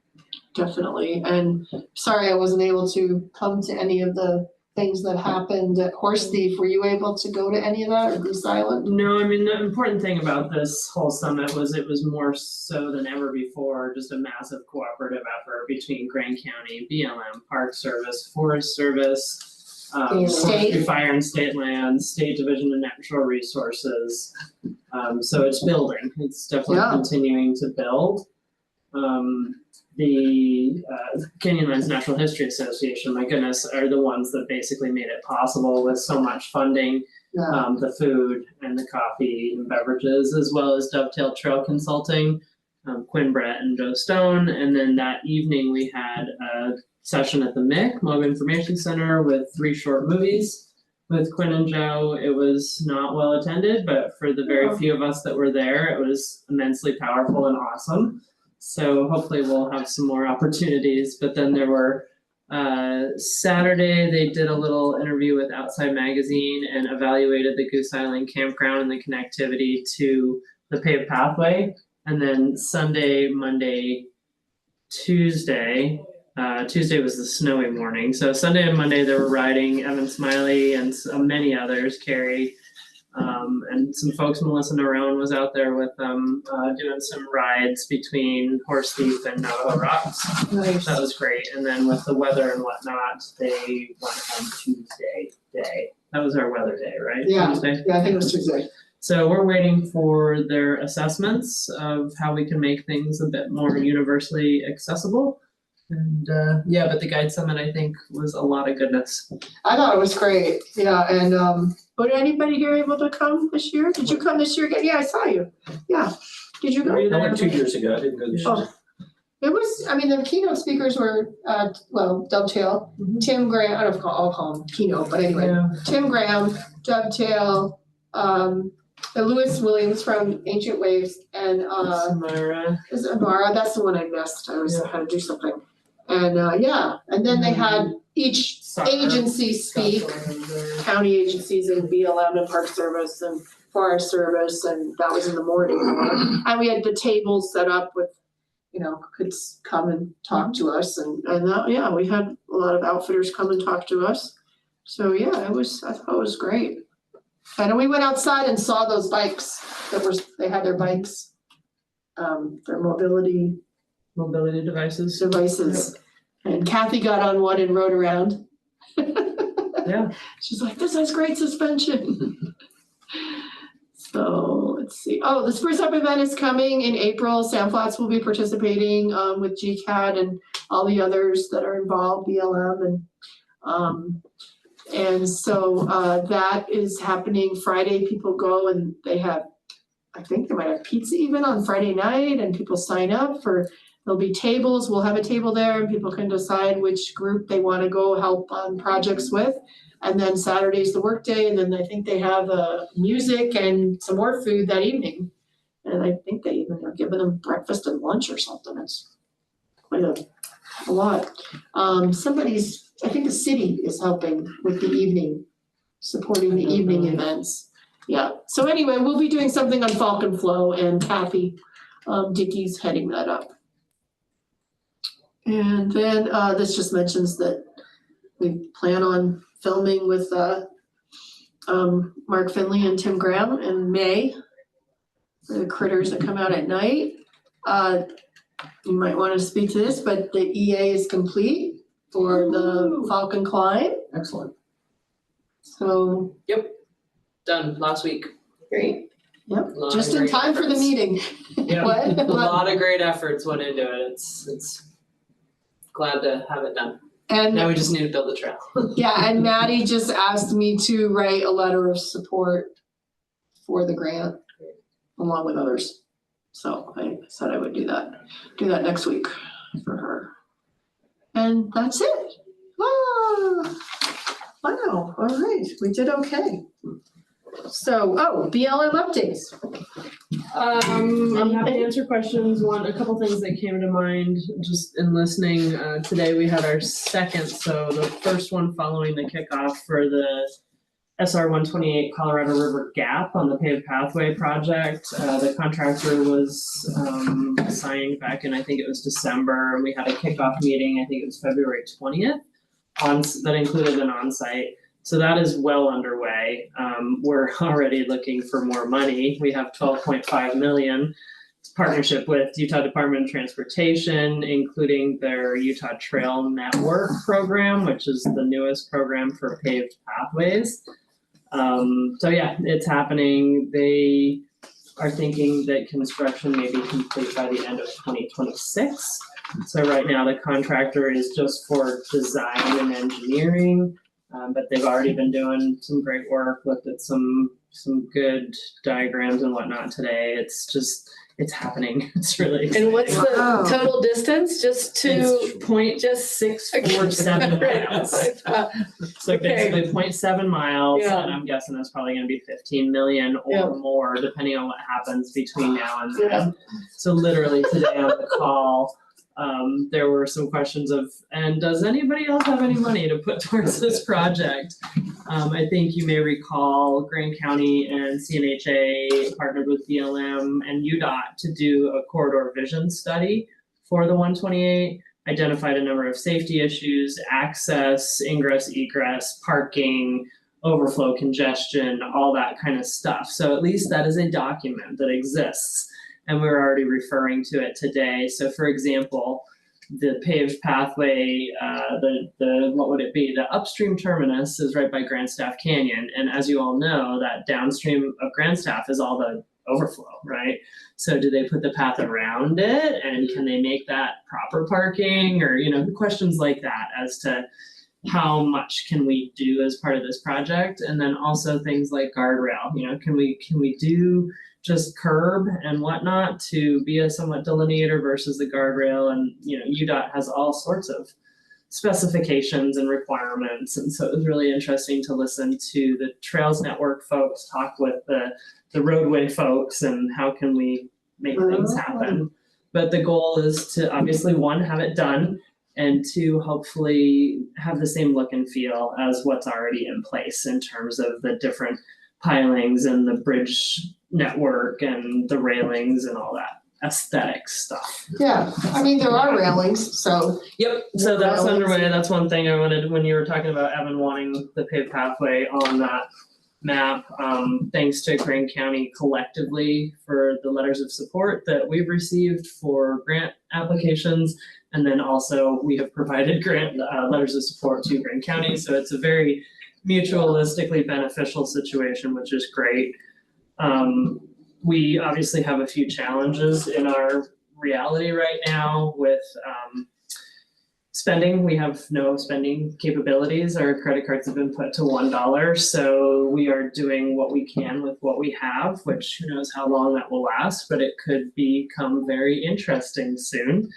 definitely. And sorry I wasn't able to come to any of the things that happened at Horse Thief. Were you able to go to any of that, or Goose Island? No, I mean, the important thing about this whole summit was it was more so than ever before, just a massive cooperative effort between Grand County, BLM, Park Service, Forest Service, State. Forestry, Fire and State Lands, State Division of Natural Resources. So it's building, it's definitely Yeah. continuing to build. The Canyonlands Natural History Association, my goodness, are the ones that basically made it possible with so much funding. Yeah. The food and the coffee and beverages, as well as Dovetail Trail Consulting, Quinn Brett and Joe Stone. And then that evening we had a session at the MIC, Mob Information Center, with 3 short movies with Quinn and Joe. It was not well attended, but for the very few of us that were there, it was immensely powerful and awesome. So hopefully we'll have some more opportunities. But then there were Saturday, they did a little interview with Outside Magazine and evaluated the Goose Island campground and the connectivity to the paved pathway. And then Sunday, Monday, Tuesday, Tuesday was the snowy morning. So Sunday and Monday they were riding, Evan Smiley and many others, Carrie, and some folks, Melissa Narone was out there with them, doing some rides between Horse Thief and Navajo Rocks. Nice. That was great. And then with the weather and whatnot, they went home Tuesday day. That was our weather day, right? Yeah. Tuesday. Yeah, I think it was Tuesday. So we're waiting for their assessments of how we can make things a bit more universally accessible. And yeah, but the Guide Summit, I think, was a lot of goodness. I thought it was great, yeah, and, was anybody here able to come this year? Did you come this year again? Yeah, I saw you, yeah. Did you go? I went 2 years ago, I didn't go this year. Oh, it was, I mean, the keynote speakers were, Dovetail, Tim Graham, I don't know if I'll call him keynote, but anyway. Yeah. Tim Graham, Dovetail, Lewis Williams from Ancient Waves, and, Samara. is it Amara? That's the one I missed, I had to do something. And, yeah, and then they had each agency speak, county agencies and BLM and Park Service and Forest Service, and that was in the morning. And we had the tables set up with, could come and talk to us, and yeah, we had a lot of outfitters come and talk to us. So yeah, I thought it was great. And we went outside and saw those bikes they had their bikes, their mobility devices. And Kathy got on one and rode around. Yeah. She's like, this has great suspension. So let's see. Oh, the Spruce Up event is coming in April. Sam Flats will be participating with GCATT and all the others that are involved, BLM, and so that is happening Friday. People go and they have, I think they might have pizza even on Friday night, and people sign up for. There'll be tables, we'll have a table there, and people can decide which group they want to go help on projects with. And then Saturday's the work day, and then I think they have music and some more food that evening. And I think they even are giving them breakfast and lunch or something. It's quite a lot. I think the city is helping with the evening, supporting the evening events. Yeah, so anyway, we'll be doing something on Falcon Flow, and Kathy Dickey's heading that up. And then this just mentions that we plan on filming with Mark Finley and Tim Graham in May for the critters that come out at night. You might want to speak to this, but the EA is complete for the Falcon Climb. Excellent. So. Yep. Done last week. Great. Yep, Lot just of in great time for the efforts. meeting. Yeah. What? A lot of great efforts went into it. It's glad to have it done. And Now we just need to build the trail. yeah, and Maddie just asked me to write a letter of support for the grant along with others. So I said I would do that next week for her. And that's it. Ah, wow, all right, we did okay. So, BLM updates. I'm happy to answer questions. A couple things that came to mind just in listening. Today we had our second, so the first one following the kickoff for the SR 128 Colorado River Gap on the paved pathway project. The contractor was signed back in, I think it was December, and we had a kickoff meeting, I think it was February 20th, that included an on-site. So that is well underway. We're already looking for more money. We have $12.5 million. It's a partnership with Utah Department of Transportation, including their Utah Trail Network program, which is the newest program for paved pathways. So yeah, it's happening. They are thinking that construction may be complete by the end of 2026. So right now the contractor is just for design and engineering. But they've already been doing some great work, looked at some good diagrams and whatnot today. It's happening. It's really exciting. And what's Wow. the total distance, just to? It's 0.647 miles. So basically 0.7 miles, Yeah. and I'm guessing that's probably gonna be 15 million or Yeah. more, depending on what happens between now and then. Yeah. So literally today on the call, there were some questions of, and does anybody else have any money to put towards this project? I think you may recall Grand County and CNHA partnered with BLM and UDOT to do a corridor vision study for the 128, identified a number of safety issues, access, ingress, egress, parking, overflow, congestion, all that kind of stuff. So at least that is a document that exists. And we're already referring to it today. So for example, the paved pathway, the what would it be? The upstream terminus is right by Grandstaff Canyon. And as you all know, that downstream of Grandstaff is all the overflow, right? So do they put the path around it? And can they make that proper parking? Or, you know, questions like that as to how much can we do as part of this project? And then also things like guardrail, you know, can we do just curb and whatnot to be a somewhat delineator versus the guardrail? And, you know, UDOT has all sorts of specifications and requirements. And so it was really interesting to listen to the Trails Network folks talk with the roadway folks and how can we make things happen. But the goal is to obviously, one, have it done, and two, hopefully have the same look and feel as what's already in place in terms of the different pilings and the bridge network and the railings and all that aesthetic stuff. Yeah, I mean, there are railings, so. Yep, so that's Railings. underway. That's one thing I wanted, when you were talking about Evan wanting the paved pathway on that map, thanks to Grand County collectively for the letters of support that we've received for grant applications. And then also we have provided grant letters of support to Grand County. So it's a very mutualistically beneficial situation, which is great. We obviously have a few challenges in our reality right now with spending. We have no spending capabilities. Our credit cards have been put to $1. So we are doing what we can with what we have, which who knows how long that will last, but it could become very interesting soon.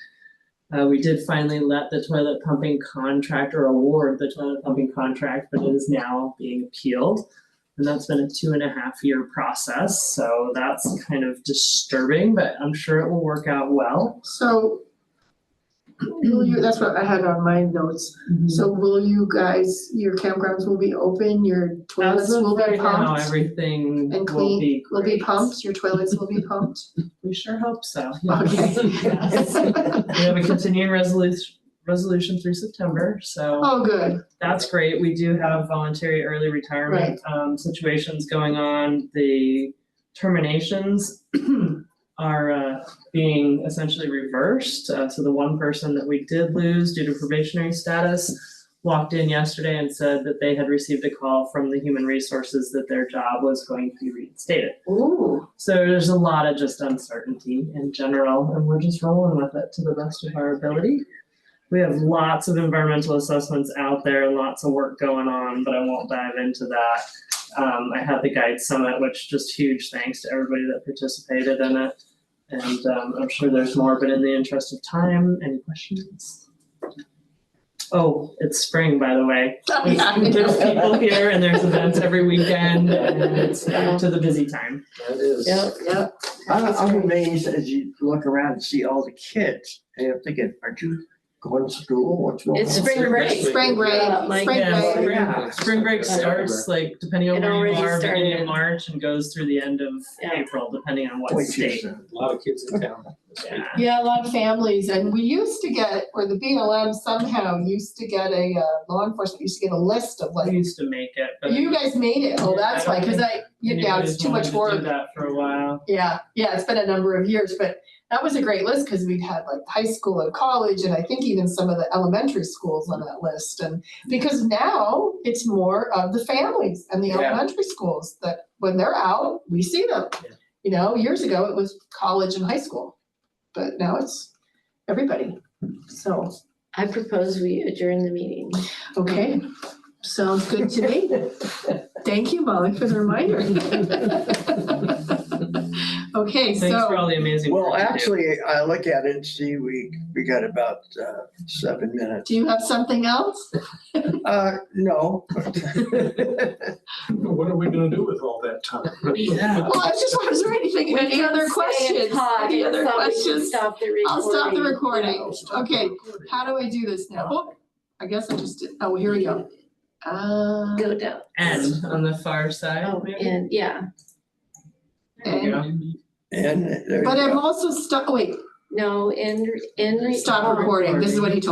We did finally let the toilet pumping contractor award the toilet pumping contract, but it is now being appealed. And that's been a 2.5-year process. So that's kind of disturbing, but I'm sure it will work out well. So, will you, that's what I had on my notes. So will you guys, your campgrounds will be open, your toilets As of will be right now, pumped? everything And will clean, be will be great. pumped, your toilets will be pumped? We sure hope so. Okay. Yes. We have a continuing resolution through September, so Oh, good, that's great. We do have voluntary early retirement situations going on. The terminations are being essentially reversed. So the one person that we did lose due to probationary status walked in yesterday and said that they had received a call from the human resources that their job was going to be reinstated. ooh, So there's a lot of just uncertainty in general, and we're just rolling with it to the best of our ability. We have lots of environmental assessments out there and lots of work going on, but I won't dive into that. I had the Guide Summit, which just huge thanks to everybody that participated in it. And I'm sure there's more, but in the interest of time, any questions? Oh, it's spring, by the way. Oh, yeah, I know. There's people here and there's events every weekend and it's back to the busy time. That is. Yep. I'm amazed as you look around and see all the kids, and I'm thinking, aren't you going to school? What's going on? It's spring break. Spring break, Mike. spring Yeah, break. Yeah. Spring break starts like depending on It where you already are, beginning started. of March and goes through the end of Yeah. April, depending on what Way too state. soon. A lot of kids in town this week. Yeah. Yeah, a lot of families, and we used to get, or the BLM somehow used to get a, law enforcement used to get a list of I like, used to make it, but you guys made it, oh, that's why, cause yeah, it's too much anybody's wanted to work. do that for a while. Yeah, it's been a number of years, but that was a great list because we'd had like high school and college and I think even some of the elementary schools on that list. And because now it's more of the families and the Yeah. elementary schools that when they're out, we see them. Yeah. You know, years ago it was college and high school, but now it's everybody. So, I propose we adjourn the meeting. okay, sounds good to me. Thank you, Molly, for the reminder. Okay, Thanks for so, all the amazing work Well, you do. actually, I look at it and see, we got about 7 minutes. do you have something else? No. What are we gonna do with all that time? Yeah. Well, I was just wondering, is there anything, any other questions? Any other questions? Stop the recording. I'll stop the recording. Okay, how do I do this now? Oh, I guess I just did, oh, here we go. Go down. And on the far side, Oh, maybe? and yeah, There you go. And there you But go. I'm also stuck, wait, no, in. stop recording. This is what he told me.